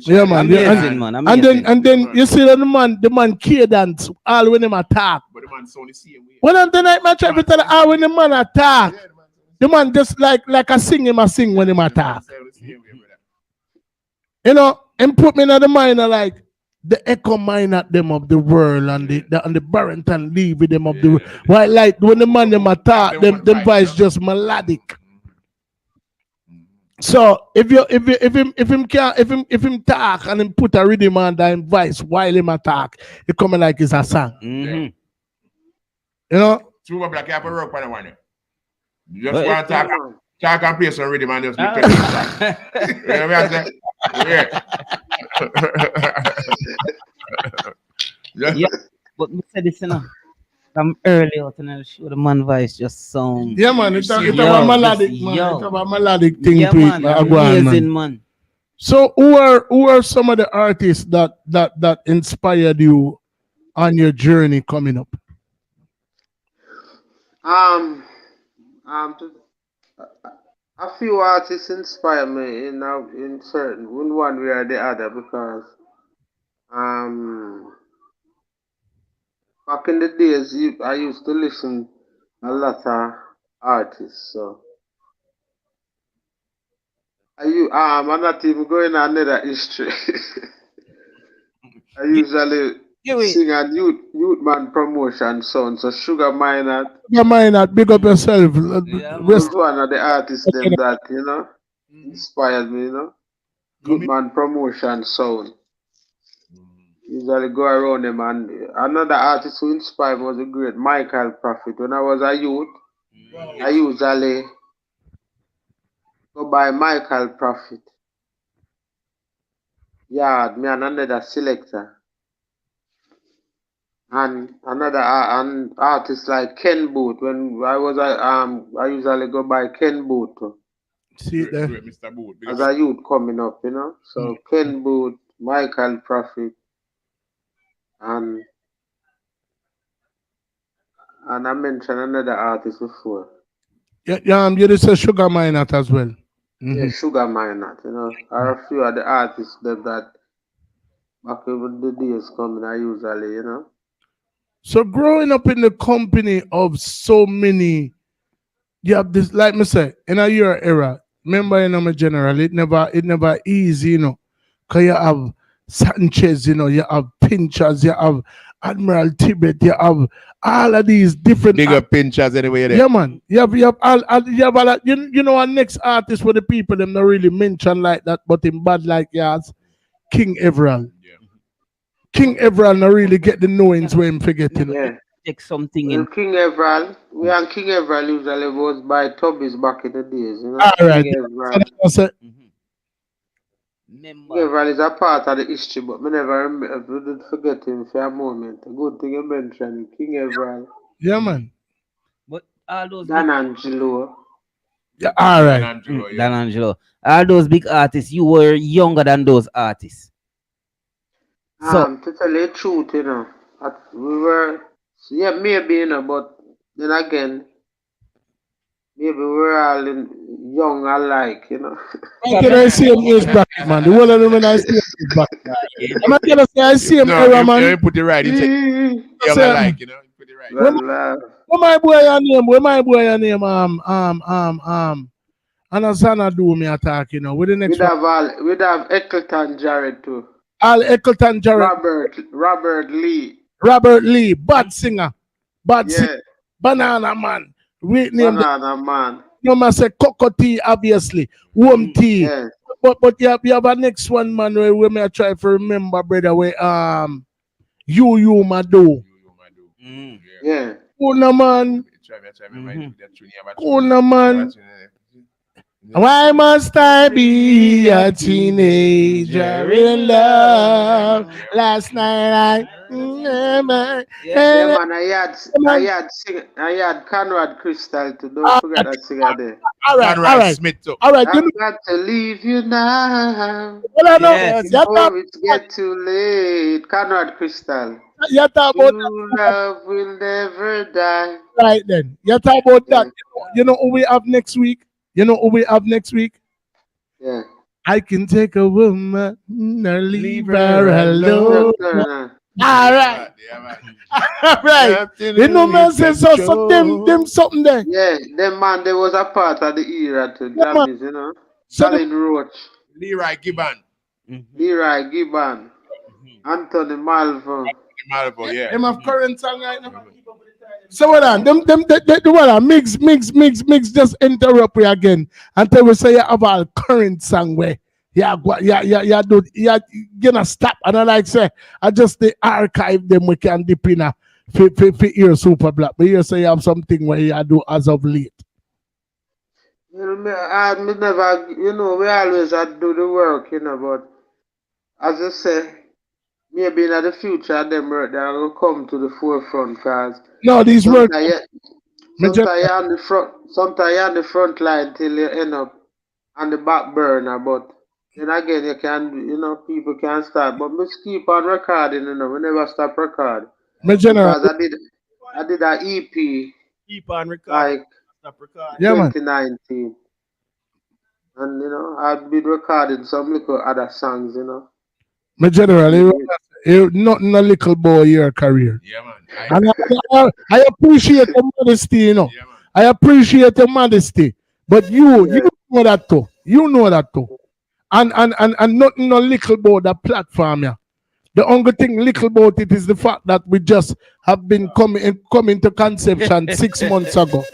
Amazing. And then you see that the man cadence all when him attack. But the man sound the same way. When I'm the night man try to tell all when the man attack. The man just like I sing when him attack. You know, and put me in the mind of like the echo mine at them of the world and the Barrington leave with them of the why like when the man them attack them voice just melodic. So if him talk and him put a rhythm on that voice while him attack, it coming like it's a song. You know? Super Black, you have to work on the one. You just want to talk and play some rhythm and just be you know what I'm saying? Yeah, but we said this, you know, from early out and I show the man voice just sound. Yeah, man, it's about melodic, man. It's about melodic thing yeah, to man, it. amazing, man. So who are some of the artists that inspired you on your journey coming up? A few artists inspire me in certain in one way or the other because back in the days I used to listen a lot of artists, so I'm not even going on another history. I usually sing a youth man promotion song, so Sugar Minot. Sugar Minot, big up yourself. Was one of the artists them that, you know, inspired me, you know. Youth man promotion sound. Usually go around them, and another artist who inspired me was the great Michael Prophet. When I was a youth, I usually go by Michael Prophet. Yeah, me and another selector. And another artist like Ken Booth. When I was I usually go by Ken Booth. See it there. Mr. Booth. As a youth coming up, you know. So Ken Booth, Michael Prophet, and I mentioned another artist before. Yeah, you just say Sugar Minot as well. Yeah, Sugar Minot, you know. Are a few of the artists that back in the days coming, I usually, you know. So growing up in the company of so many, you have this, like me say, in your era, remember, you know, my general, it never easy, you know, because you have Sanchez, you know, you have Pinchers, you have Admiral Tibet, you have all of these different Bigger pinchers anyway. There. Yeah, man. You have you know our next artist for the people them not really mention like that, but in bad like yours, King Everall. King Everall not really get the knowings when him forgetting. Yeah. Take something Well, in. King Everall, we and King Everall usually was by Tubby's back in the days, you know. All right. King Everall. King Everall is a part of the history, but me never did forget him for a moment. A good thing you mentioned him. King Everall. Yeah, man. But all those Dan Angelo. Yeah, all right. Dan Angelo. All those big artists, you were younger than those artists. So To tell you the truth, you know, we were, yeah, maybe, you know, but then again, maybe we were all young alike, you know. Can I see him age bracket, man? The whole of them when I see him age bracket. I'm not gonna say I see him era, man. You put it right. You say young alike, you know. You put it right. What my boy your name? Where my boy your name? Anazana do me attack, you know. With the next We'd have Eccleton Jarrett too. Al Eccleton Jarrett. Robert Lee. Robert Lee, bad singer. Singer. Banana Man. We name Banana Man. No man say Cocoa Tea, obviously. Warm tea. Yeah. But you have a next one, man, where we may try to remember, brother, where you Mado. Yeah. Kuna man. Kuna man. Why must I be a teenager in love? Last night Yeah, man, I had Conrad Crystal too. Don't forget that singer there. All right. Smith too. All right. I've got to leave you now. Well, I know. Before it get too late. Conrad Crystal. You talk about True love will never die. Right then. You talk about that. You know who we have next week? Yeah. I can take a woman and leave her alone. All right. All right. You know, man says so them something there. Yeah, them man, there was a part of the era to Grammys, you know. Colin Roach. Leroy Gibbon. Anthony Malvo. Yeah. Them have current song right now. So what on? Them mix, just interrupt we again until we say you have a current song where gonna stop and I like say I just the archive them we can dip in a for ear super black. But you say you have something where you do as of late. I never, you know, we always do the work, you know, but as I say, maybe in the future them work that will come to the forefront because no, these work. Sometimes you're on the front line till you end up on the back burner, but then again you can, you know, people can start. But just keep on recording, you know, we never stop recording. Because I did an EP. Keep on recording. Like stop recording. 2019. And you know, I've been recording some little other songs, you know. My general, you're not a little boy your career. Yeah, man. And I appreciate your modesty, you know. Yeah, I appreciate your modesty. But you know that too. You know that too. And nothing no little about that platform, yeah. The only thing little about it is the fact that we just have been coming to conception 6 months ago.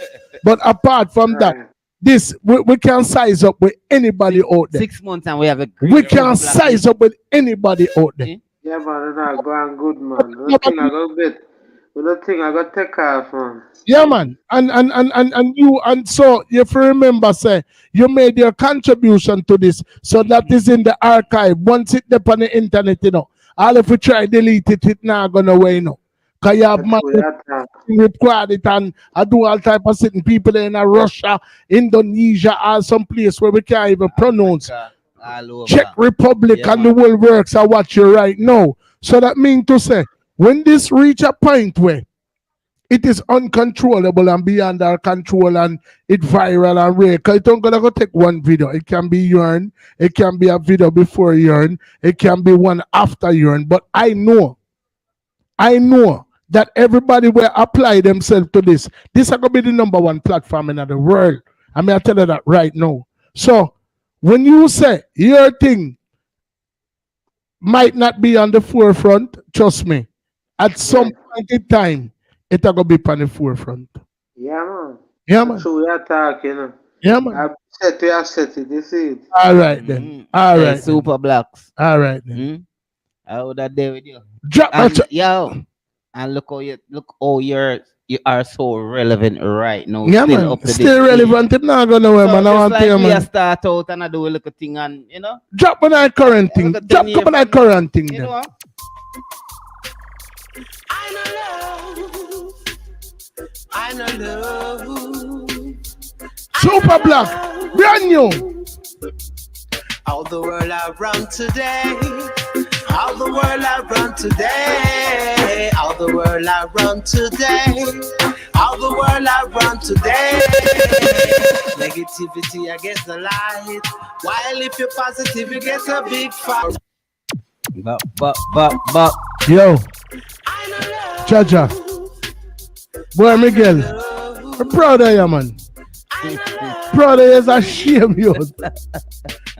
But apart from that, this we can size up with anybody out there. 6 months and we have a great we can size up with anybody out there. Yeah, man, it's going good, man. The thing I got take off, man. Yeah, man. And so if you remember, say you made your contribution to this, so that is in the archive. Once it's up on the internet, you know. All if we try delete it, it's not gonna away, you know. Cause you have man required it and I do all type of sitting people in Russia, Indonesia, or some place where we can't even pronounce. Czech Republic and the world works are what you right now. So that means to say, when this reach a point where it is uncontrollable and beyond our control and it's viral and rare, because it's not gonna go take one video. It can be urine, it can be a video before urine, it can be one after urine. But I know that everybody will apply themselves to this. This is gonna be the #1 platform in the world. I mean, I tell you that right now. So when you say your thing might not be on the forefront, trust me, at some point in time, it's gonna be on the forefront. Yeah, man. Yeah, man. So we are talking. Yeah, man. I set it. You see it. All right then. All Hey, right. Super Blacks. All right then. I would have there with you. Drop And, that. yo, and look how you are so relevant right now. Yeah, still man. up to Still date. relevant. It's not gonna nowhere, So man. I just want like to, me, I man. start out and I do a little thing and Drop on that current thing. Look at Drop the couple name, that current thing you then. know what? I know love. Super Black. Brand new. How the world I run today. How the world I run today. How the world I run today. How the world I run today. Negativity against the light. While if you're positive, you get a big fight. But. Yo. Chacha. Boy, Miguel. I'm proud of you, man. Proud of you is a shame, yo.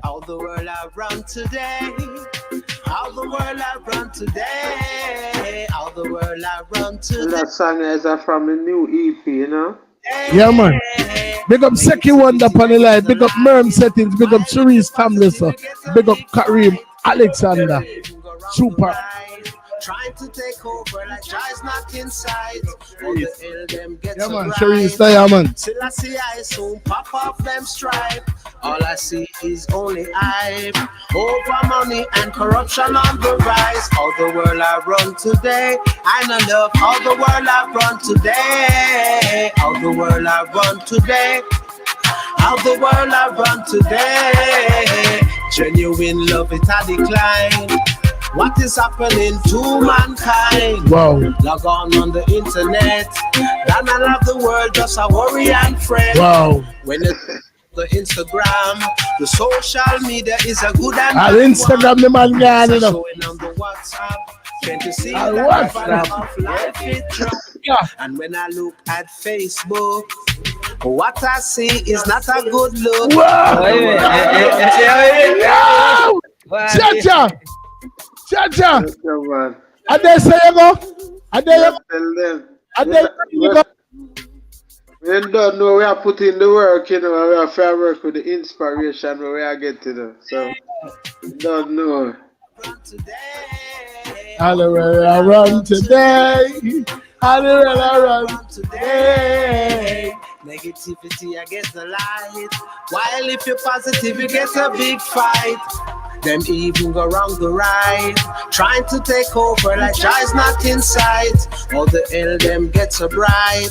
How the world I run today. How the world I run today. How the world I run today. That song is from the new EP, you know. Yeah, man. Big up Seki Wonder upon the light. Big up Merm Settings. Big up Cerise family, sir. Big up Kareem Alexander. Super. Trying to take over like Jai's not inside. All the hell them get Yeah, man. right. Cerise, yeah, man. Till I see I soon pop off them stripe. All I see is only hype. Over money and corruption on the rise. All the world I run today. I know love all the world I run today. All the world I run today. How the world I run today. Genuine love it a decline. What is happening to mankind? Wow. Log on the internet. Then I love the world, just a worry and fret. Wow. When it the Instagram, the social media is a good and I'll bad Instagram one. the man guy, you know. Showing on the WhatsApp. Can't you see I'll that WhatsApp. of life it drop? And when I look at Facebook, what I see is not a good look. Wow. Chacha. Chacha. And they say you go. And they Tell them. and they you go. We don't know we are putting the work, you know, we have to work with the inspiration where we are getting it. So we don't know. All the way I run today. All the way I run today. Negativity against the light. While if you're positive, you get a big fight. Them even go wrong the right. Trying to take over like Jai's not in sight. All the hell them get so bright.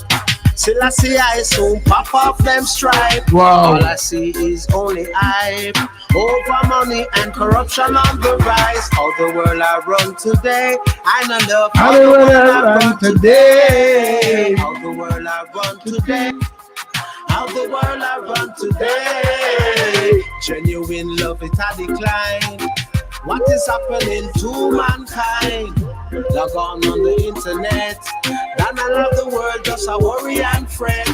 Still I see I soon pop off them stripe. Wow. All I see is only hype. Over money and corruption on the rise. All the world I run today. I know love. All the world I run today. All the world I run today. How the world I run today. Genuine love it a decline. What is happening to mankind? Log on the internet. Then I love the world, just a worry and fret.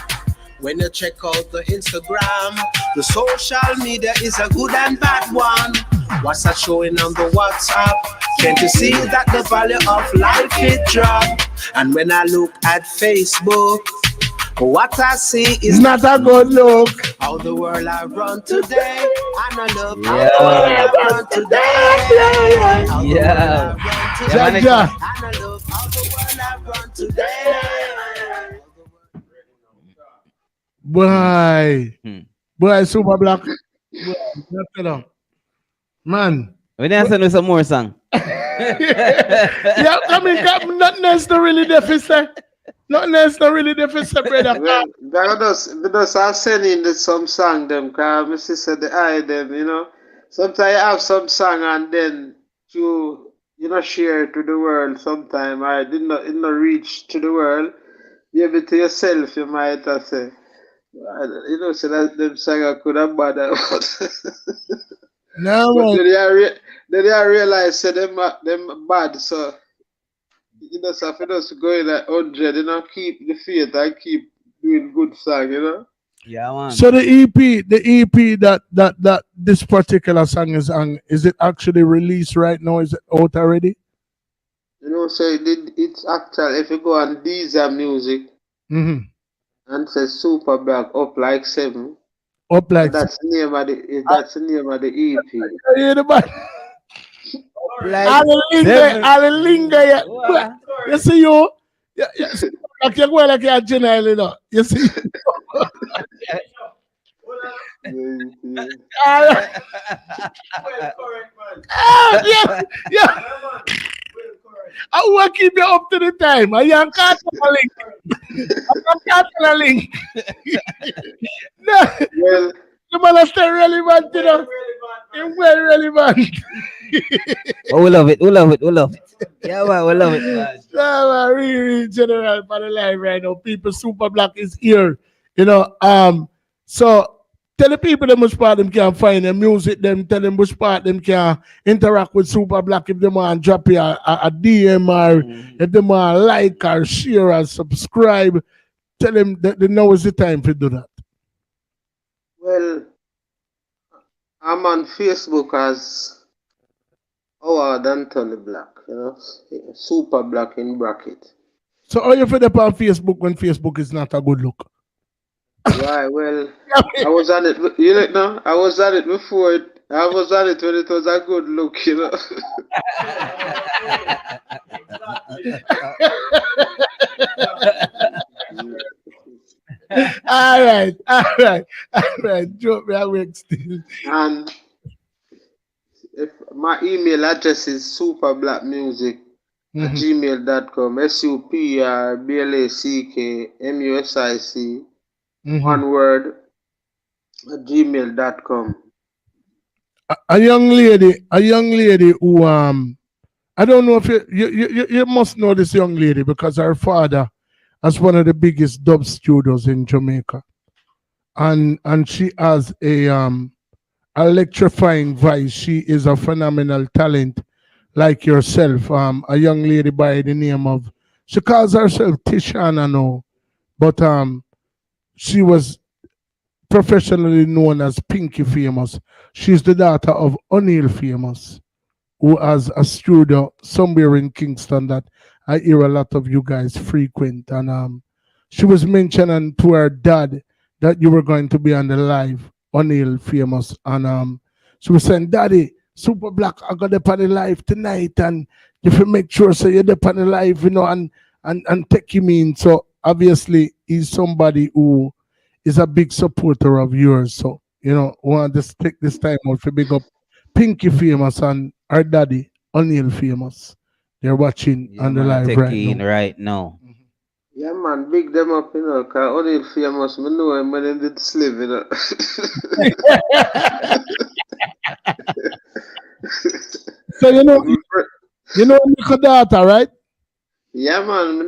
When you check out the Instagram, the social media is a good and bad one. What's that showing on the WhatsApp? Can't you see that the value of life it drop? And when I look at Facebook, what I see is not a good look. How the world I run today. I know love how the world I run today. How the world I run today. Jaja. I know love how the world I run today. Boy, Super Black. Boy, man. We didn't send you some more song. Yeah, I mean, nothing else to really deficit. Nothing else to really deficit, brother. We just are sending some song them, because my sister the eye them, you know. Sometimes you have some song and then you share it to the world sometime. I did not reach to the world. Give it to yourself, you might have say. You know, so that them song I could have bother. No, but man. then I realize say them bad, so you know, so if you just go in at 100, you know, keep the faith and keep doing good song, you know. Yeah, man. So the EP that this particular song is on, is it actually released right now? Is it out already? You know, so it's actual. If you go on Deezer Music Mm-hmm. and say Super Black Up Like 7, Up like that's the name of the EP. you the man. Like Hallelujah. Yeah. You see you? Yeah, like you're going like you're general, you know. You see? Yeah. I will keep you up to the time. I am Catholic. No, Well, the man is still relevant, you know. It's well relevant. Oh, we love it. Yeah, man, we love it. Man. No, really general for the live right now. People, Super Black is here. You know, so tell the people them which part them can find the music, them tell them which part them can interact with Super Black if they want to drop you a DM or if they want to like or share or subscribe. Tell them that now is the time to do that. well, I'm on Facebook as Howard Anthony Black, you know, Super Black in bracket. So how you feel up on Facebook when Facebook is not a good look? Right, well, I was on it, you know, I was on it before. I was on it when it was a good look, you know. all right. Joke me awake still. And if my email address is superblackmusic@gmail.com, SUPRBLACKMUSIC, one word, @gmail.com. A young lady who I don't know if you must know this young lady because her father has one of the biggest dub studios in Jamaica, and she has a electrifying voice. She is a phenomenal talent like yourself. A young lady by the name of, she calls herself Tishana now, but she was professionally known as Pinky Famous. She's the daughter of O'Neal Famous, who has a studio somewhere in Kingston that I hear a lot of you guys frequent. And she was mentioning to her dad that you were going to be on the live, O'Neal Famous. And she was saying, Daddy, Super Black, I got up on the live tonight, and you have to make sure so you're up on the live, you know, and take him in. So obviously he's somebody who is a big supporter of yours. So, you know, I want to take this time out to big up Pinky Famous and our daddy, O'Neal Famous. They're watching on the live right now. Yeah, man, big them up, you know, because O'Neal Famous, I know him when he did slave, you know. So, you know Nikodata, right? Yeah, man, I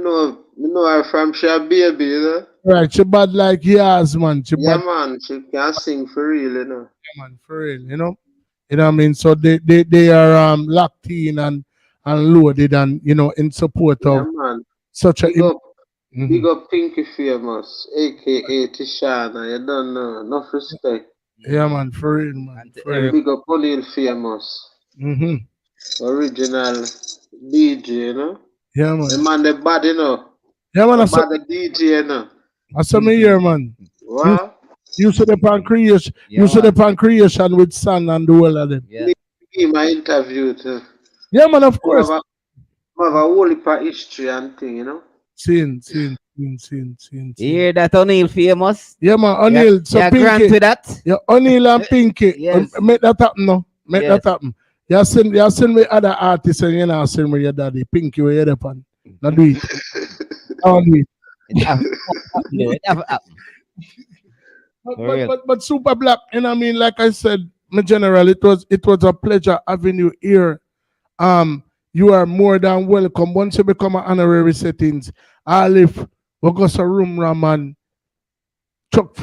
know her from she a baby, you know. Right, she bad like yours, man. Man, she can sing for real, you know. Yeah, man, for real, you know. You know what I mean? So they are locked in and loaded and, you know, in support of such big up Pinky Famous, aka Tishana. You don't know, enough respect. Yeah, man, for real, man. Big up O'Neal Famous. Original DJ, you know. Yeah, man. The man, the bad, you know. Yeah, man. The DJ, you know. I saw me here, man. Wow. You saw the pancreas. You saw the pancreas with Sun and the whole of them. Yeah. My interview too. Yeah, man, of course. I have a whole heap of history and thing, you know. Seen. You hear that, O'Neal Famous? Yeah, man, O'Neal. So yeah, Pinky, grant with that. Yeah, O'Neal and Pinky. Yes. Make that happen, no. Make that happen. You send me other artists and you know send me your daddy. Pinky where you're upon. Now do it. I'll do it. But Super Black, you know what I mean? Like I said, my general, it was a pleasure having you here. You are more than welcome. Once you become an honorary settings, I'll if we go to room Raman, Chuck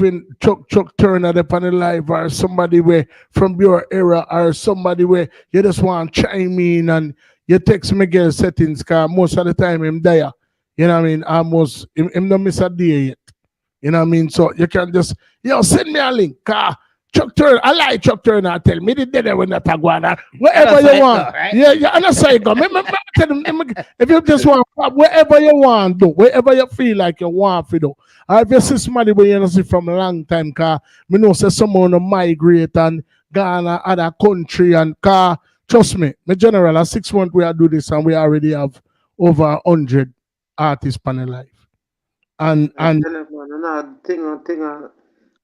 Turner upon the live, or somebody where from your era, or somebody where you just want to chime in and you text me girl settings, because most of the time I'm there. You know what I mean? Almost him don't miss a day yet. You know what I mean? So you can just, send me a link. Chuck Turner, I like Chuck Turner. Tell me the day when that Taguana. Wherever you want. Right? Yeah, I'm not saying go. If you just want, wherever you want, do wherever you feel like you want to do. Or if you see somebody where you know see from a long time, car, me know say someone to migrate and Ghana, other country and car. Trust me, my general, at 6 months we are do this and we already have over 100 artists on the life. And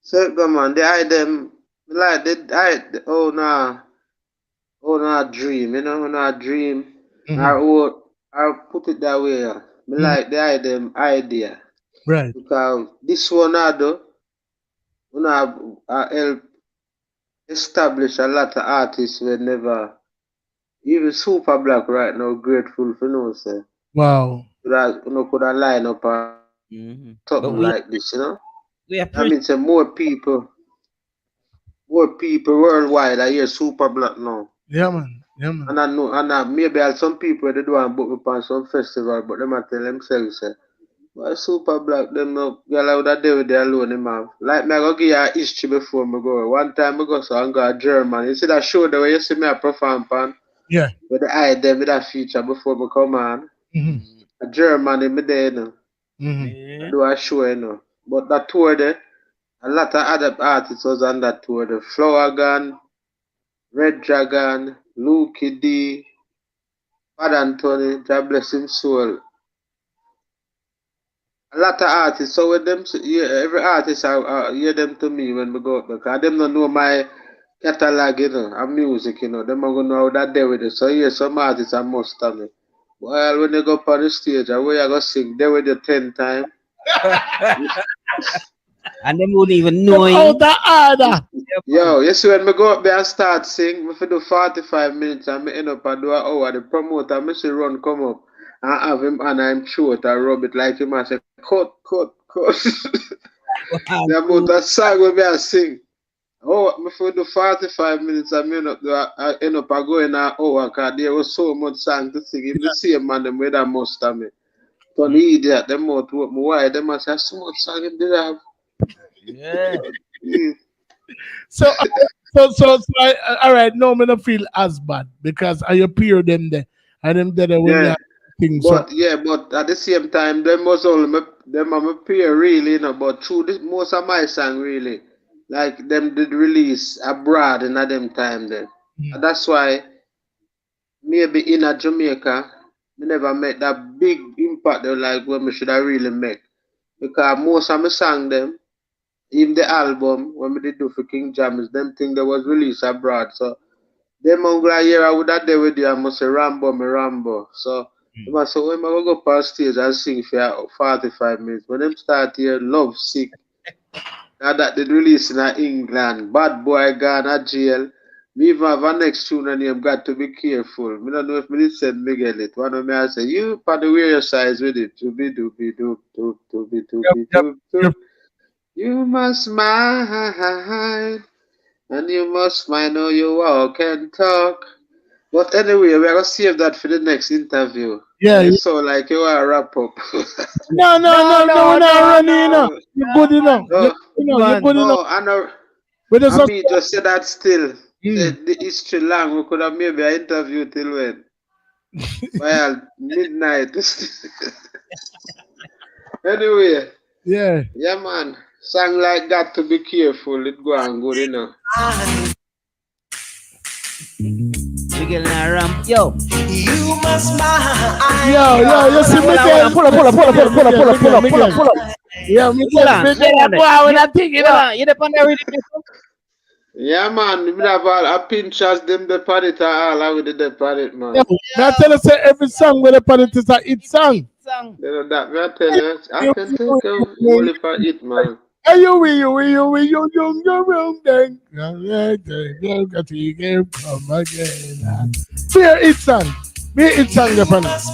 so come on, they hide them like they hide dream, you know, not dream. I'll put it that way. Me like they hide them idea. Right. Because this one I do, help establish a lot of artists we never even Super Black right now, grateful for no say. Wow. That could have line up something like this, you know. I mean, say more people worldwide I hear Super Black now. Yeah, man. Yeah, man. And I know, and maybe some people they do and book me on some festival, but them I tell themselves say, well, Super Black, them no girl I would have dealt with their alone, man. Like me, I go give you a history before me go. One time I go so I go to Germany. You see that show the way you see me a perform pan? Yeah. With the eye them with that feature before me come on. A Germany me there, you know. I do a show, you know. But that tour there, a lot of other artists was on that tour. The Flower Gun, Red Dragon, Lukie D, Bad Anthony, God bless him soul. A lot of artists, so with them, every artist I hear them to me when we go up there, because them don't know my catalog, you know, and music, you know, them are going to know how that day with it. So yeah, some artists are must of me. Well, when they go up on the stage, I way I go sing, they with you 10 times. And them wouldn't even know Yo, you see when I go up there and start sing, if I do 45 minutes and I end up and do an hour, the promoter, I see run come up and have him and I'm short and rub it like him and say, cut. The amount of song when I sing. Oh, if I do 45 minutes and I end up and go in an hour because there was so much song to sing. If the same man, them with that most of me. Tony idiot, them out to me why them must have so much song in the have. Yeah. So all right, no, I don't feel as bad because I appear them there and them there when things. But but at the same time, them was all them appear really, you know. But through this, most of my song really, like them did release abroad in at them time then. And that's why maybe in a Jamaica, we never make that big impact like what we should have really make. Because most of my song them, even the album when we did do for King James, them thing that was released abroad. So them Mongolia here I would have there with you, I must say Rambo. So they must say when I go past stage and sing for 45 minutes. When them start here, Love Sick. Now that they release in England, Bad Boy gone to jail. We even have a next tune and you've got to be careful. I don't know if me send Miguel it. One of me I say, you for the wear your size with it. To be. You must mind, and you must mind how you walk and talk. But anyway, we're going to save that for the next interview. Yeah. You sound like you want to wrap up. No, we're not running. You're good enough. You're good enough. I know. I mean, just say that still. The history long. We could have maybe an interview till when? Well, midnight. Anyway. Yeah. Yeah, man. Song like Got to Be Careful. It go on good, you know. We get a ramp. Yo. You must mind. Yo, you see me there? Pull up. Yeah, me there. Boy, when I think it up. You depend on really. Yeah, man. We have a pinch as them the palette all. I with the palette, man. I tell you, say every song with the palette is a hit song. You know that. I tell you, I can think of only for it, man. Hey, you, young thing. You got to come again. Be a hit song. Be a hit song, the palette.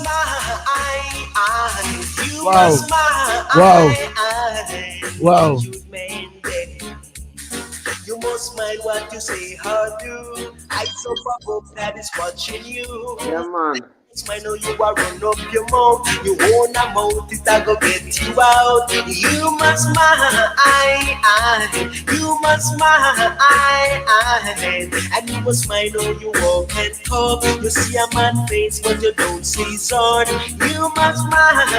Wow. You must mind what you say, how do. I so provoke that is watching you. Yeah, man. I know you are run up your mouth. You own a mouth, it a go get you out. You must mind, you must mind, and you must mind how you walk and talk. You see a man face, but you don't see his heart. You must mind,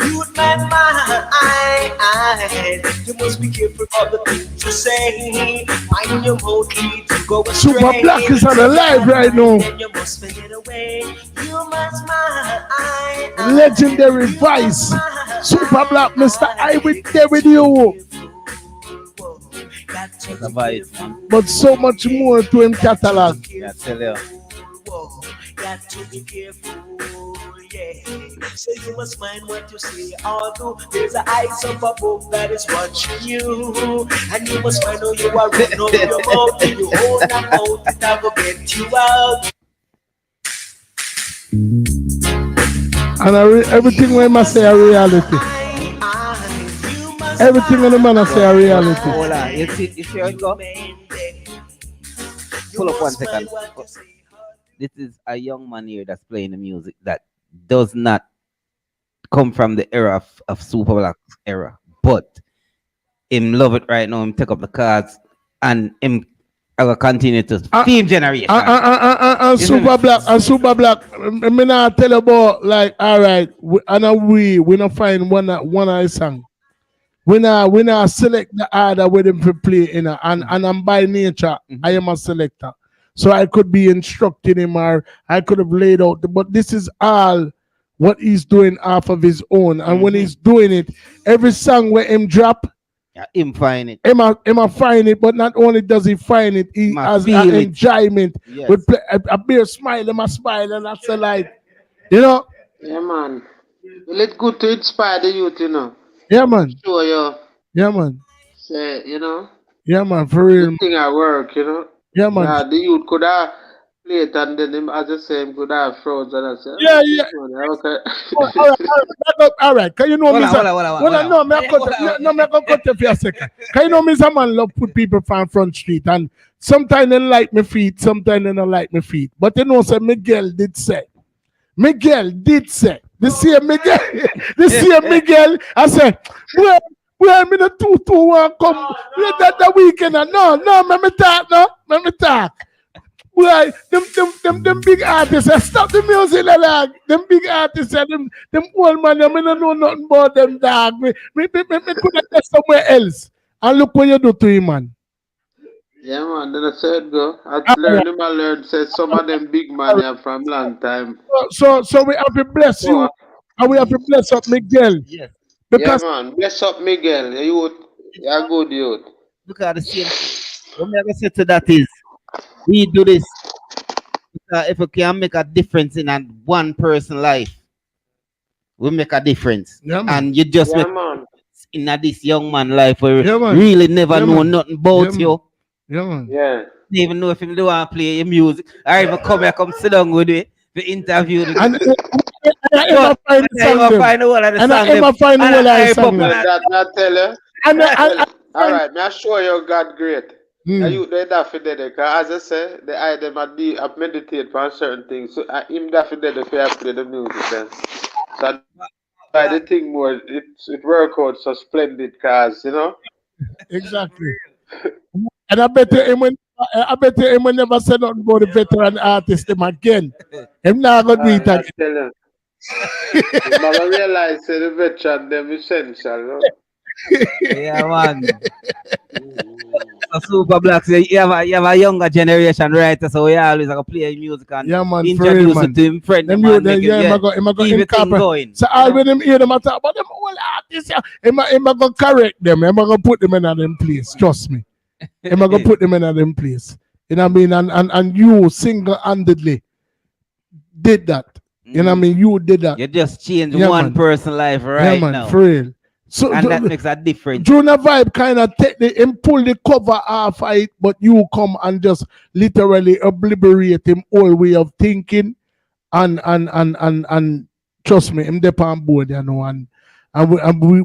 you must mind. You must be careful of the things you say. Mind your mouth, lead to go astray. Super Black is on the live right now. You must fade away. You must mind. Legendary Vice. Super Black, Mr. I will there with you. But so much more to him catalog. Yeah, tell you. Got to be careful, yeah. So you must mind what you say or do. There's an eyes up above that is watching you, and you must find out you are running up your mouth. And you hold that mouth, it will get you out. And everything when I say a reality. Everything when the man I say a reality. Hold on, you see how it go? Pull up 1 second. This is a young man here that's playing the music that does not come from the era of Super Black era, but him love it right now. Him take up the cards and him I will continue to theme generation. Super Black, me not tell you about like all right, we not find one I song. We not select the order with him to play in and I'm by nature I am a selector. So I could be instructing him or I could have laid out, but this is all what he's doing off of his own. And when he's doing it, every song where him drop, him find it. Him find it, but not only does he find it, he has an enjoyment. Yes. With a beer smile, him a smile, and that's a like, you know. Yeah, man. Well, it's good to inspire the youth, you know. Yeah, man. Show you. Yeah, man. Say, you know. Yeah, man. For real. The thing at work, you know. Yeah, man. Yeah, the youth could have played and then him, as I say, him could have froze and I said, yeah. Okay. All right. Can you know me? No, me I cut you for a second. Can you know me? Some man love put people from front street and sometimes they like my feet, sometimes they don't like my feet. But you know, say Miguel did say. The same Miguel, I said, well, me the 2-2-1 come that weekend. No, let me talk. Well, them big artists, stop the music, like them big artists, them old man, I don't know nothing about them, dog. Me could have left somewhere else. And look what you do to him, man. Yeah, man, then I said go. I learned, say some of them big man are from long time. So we have to bless you, and we have to bless up Miguel. Yes. Because man, bless up Miguel. You're good youth. Look at the same. What I'm going to say to that is, we do this if we can make a difference in one person's life, we make a difference. Yeah, and you just make in this young man life where really never know nothing about you. Yeah, man. Yeah. Even know if him do want to play your music, or even come here, come sit down with me, the interview. And I find the whole of that tell you. All right, may I show you God great. You they definitely because as I say, the item I meditate on certain things. So him definitely play the music then. So by the thing more it work out so splendid cause you know. Exactly. And I bet him when never said nothing about the veteran artist him again. Him not gonna do it again. I realize the veteran them essential, no? Yeah, man. So Super Black, so you have a younger generation, right? So we always like play music and introduce it to him friend. Them going. So all when them hear them talk about them all artists, I'm gonna correct them. I'm gonna put them in them place. Trust me. I'm gonna put them in them place. You know what I mean? And you single-handedly did that. You know what I mean? You did that. You just changed one person's life right now. For real. So and that makes a difference. Junior Vibe kind of pull the cover off it, but you come and just literally obliterate him whole way of thinking, and trust me, him dep on board, you know, and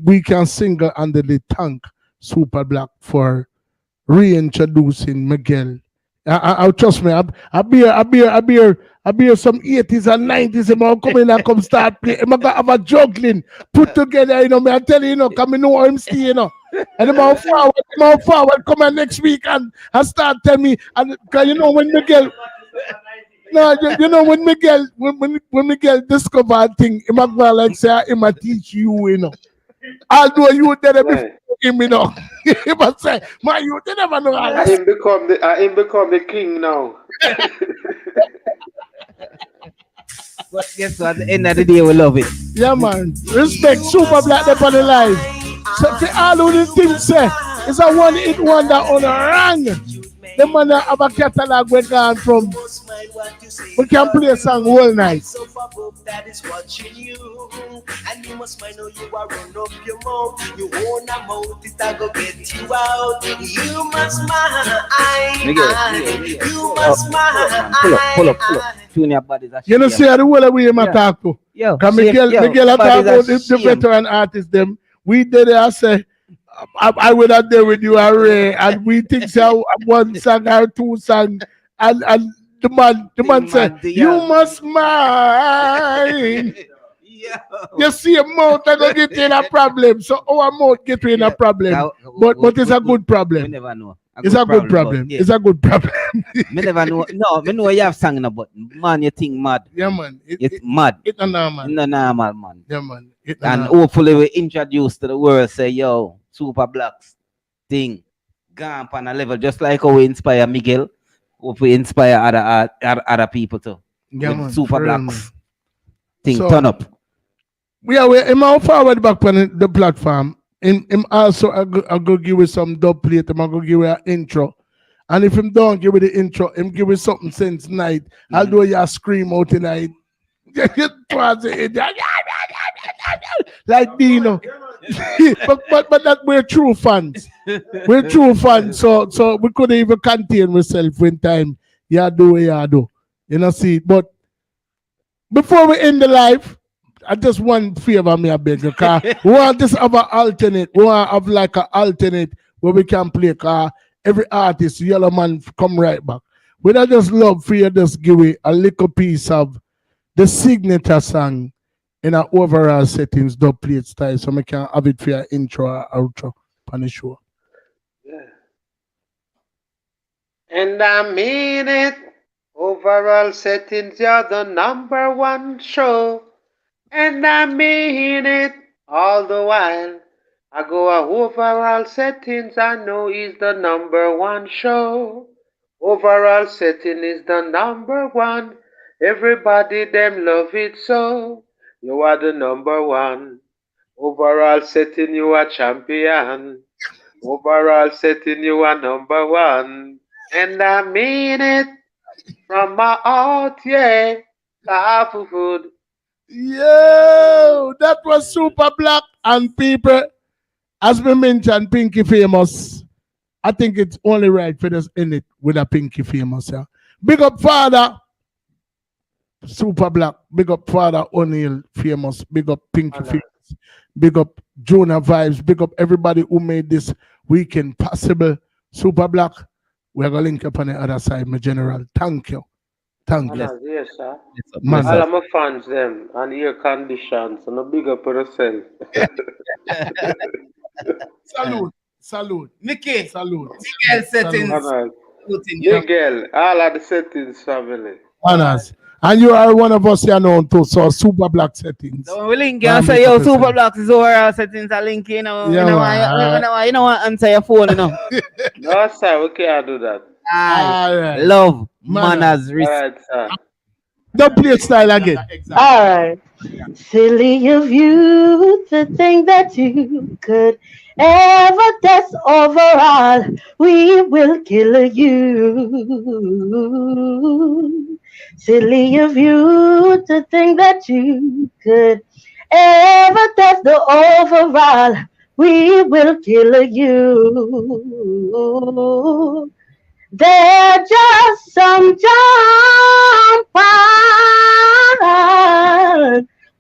we can single-handedly thank Super Black for reintroducing Miguel I trust me. I bear some 80s and 90s. I'm come in and come start play. I'm gonna have a juggling put together. You know, me I tell you, come in know I'm still, And I'm forward, come in next week and start tell me. And cause when Miguel. No, when Miguel discover a thing, he might like say he might teach you, Although you did it before him, he must say, man, you never know. I him become the king now. But guess what? At the end of the day, we love it. Yeah, man. Respect Super Black up on the live. So for all who the thing say, it's a one-hit wonder on a rang. The man have a catalog we gone from. We can play a song all night. That is watching you, and you must mind you are run up your mouth. You own a mouth, it go get you out. You must mind. You must mind. Pull up. Junior bodies. You know, see the whole way I talk to. Because Miguel talk about the veteran artists them. We did it, I say, I would have there with you, Ray, and we think so one song or two songs, and the man said, you must mind. You see a mouth that go get in a problem. So our mouth get in a problem. But it's a good problem. We never know. It's a good problem. Yeah. It's a good problem. Me never know. No, me know you have song about man. You think mad? Yeah, man. It's mad. It's not normal. It's not normal, man. Yeah, man. And hopefully we introduce to the world. Say, yo, Super Blacks thing gone on a level just like how we inspire Miguel. Hope we inspire other people too. Yeah, man. Super Blacks thing so, turn up. I'm all forward back on the platform. Him also I go give you some dub plate. I'm gonna give you an intro. And if him don't give you the intro, him give you something since night. Although you scream out tonight. Like Dino. but that we're true fans. We're true fans. So we couldn't even contain ourselves when time. Yeah, do what you do. You know, see. But before we end the live, I just one favor me, I beg you, car. We want this have an alternate. We want to have like an alternate where we can play car. Every artist, Yellow Man, come right back. We don't just love for you just give it a little piece of the signature song in our overall settings, dub plate style, so we can have it for your intro or outro on the show. Yeah. And I mean it. Overall settings, you're the #1 show. And I mean it all the while. I go overall settings, I know is the #1 show. Overall setting is the #1. Everybody them love it so. You are the #1. Overall setting, you are champion. Overall setting, you are #1. And I mean it from my heart, yeah. Powerful food. Yo, that was Super Black. And people, as we mentioned, Pinky Famous. I think it's only right for us in it with a Pinky Famous. Yeah. Big up Father, Super Black. Big up Father O'Neill Famous. Big up Pinky Famous. Big up Jonah Vibes. Big up everybody who made this weekend possible. Super Black. We're going to link up on the other side, my general. Thank you. Thank you. Yes, sir. Man, all of my fans them and air conditions and a big up for yourself. Salute. Mickey. Salute. Miguel settings. Miguel, all of the settings family. Honors. And you are one of us here now too, so Super Black settings. So we link and say, yo, Super Blacks is overall settings. I link, you know. Yeah, you know what, answer your phone, you know. No, sir, we can't do that. Right. Love, manners, respect. Don't play style again. All right. Silly of you to think that you could ever test overall. We will kill you. Silly of you to think that you could ever test the overall. We will kill you. They're just some jumpers.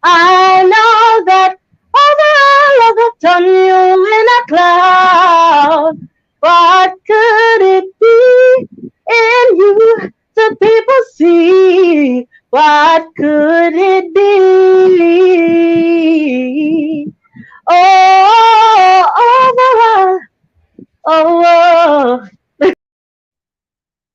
I know that overall I got done you in a cloud. What could it be in What could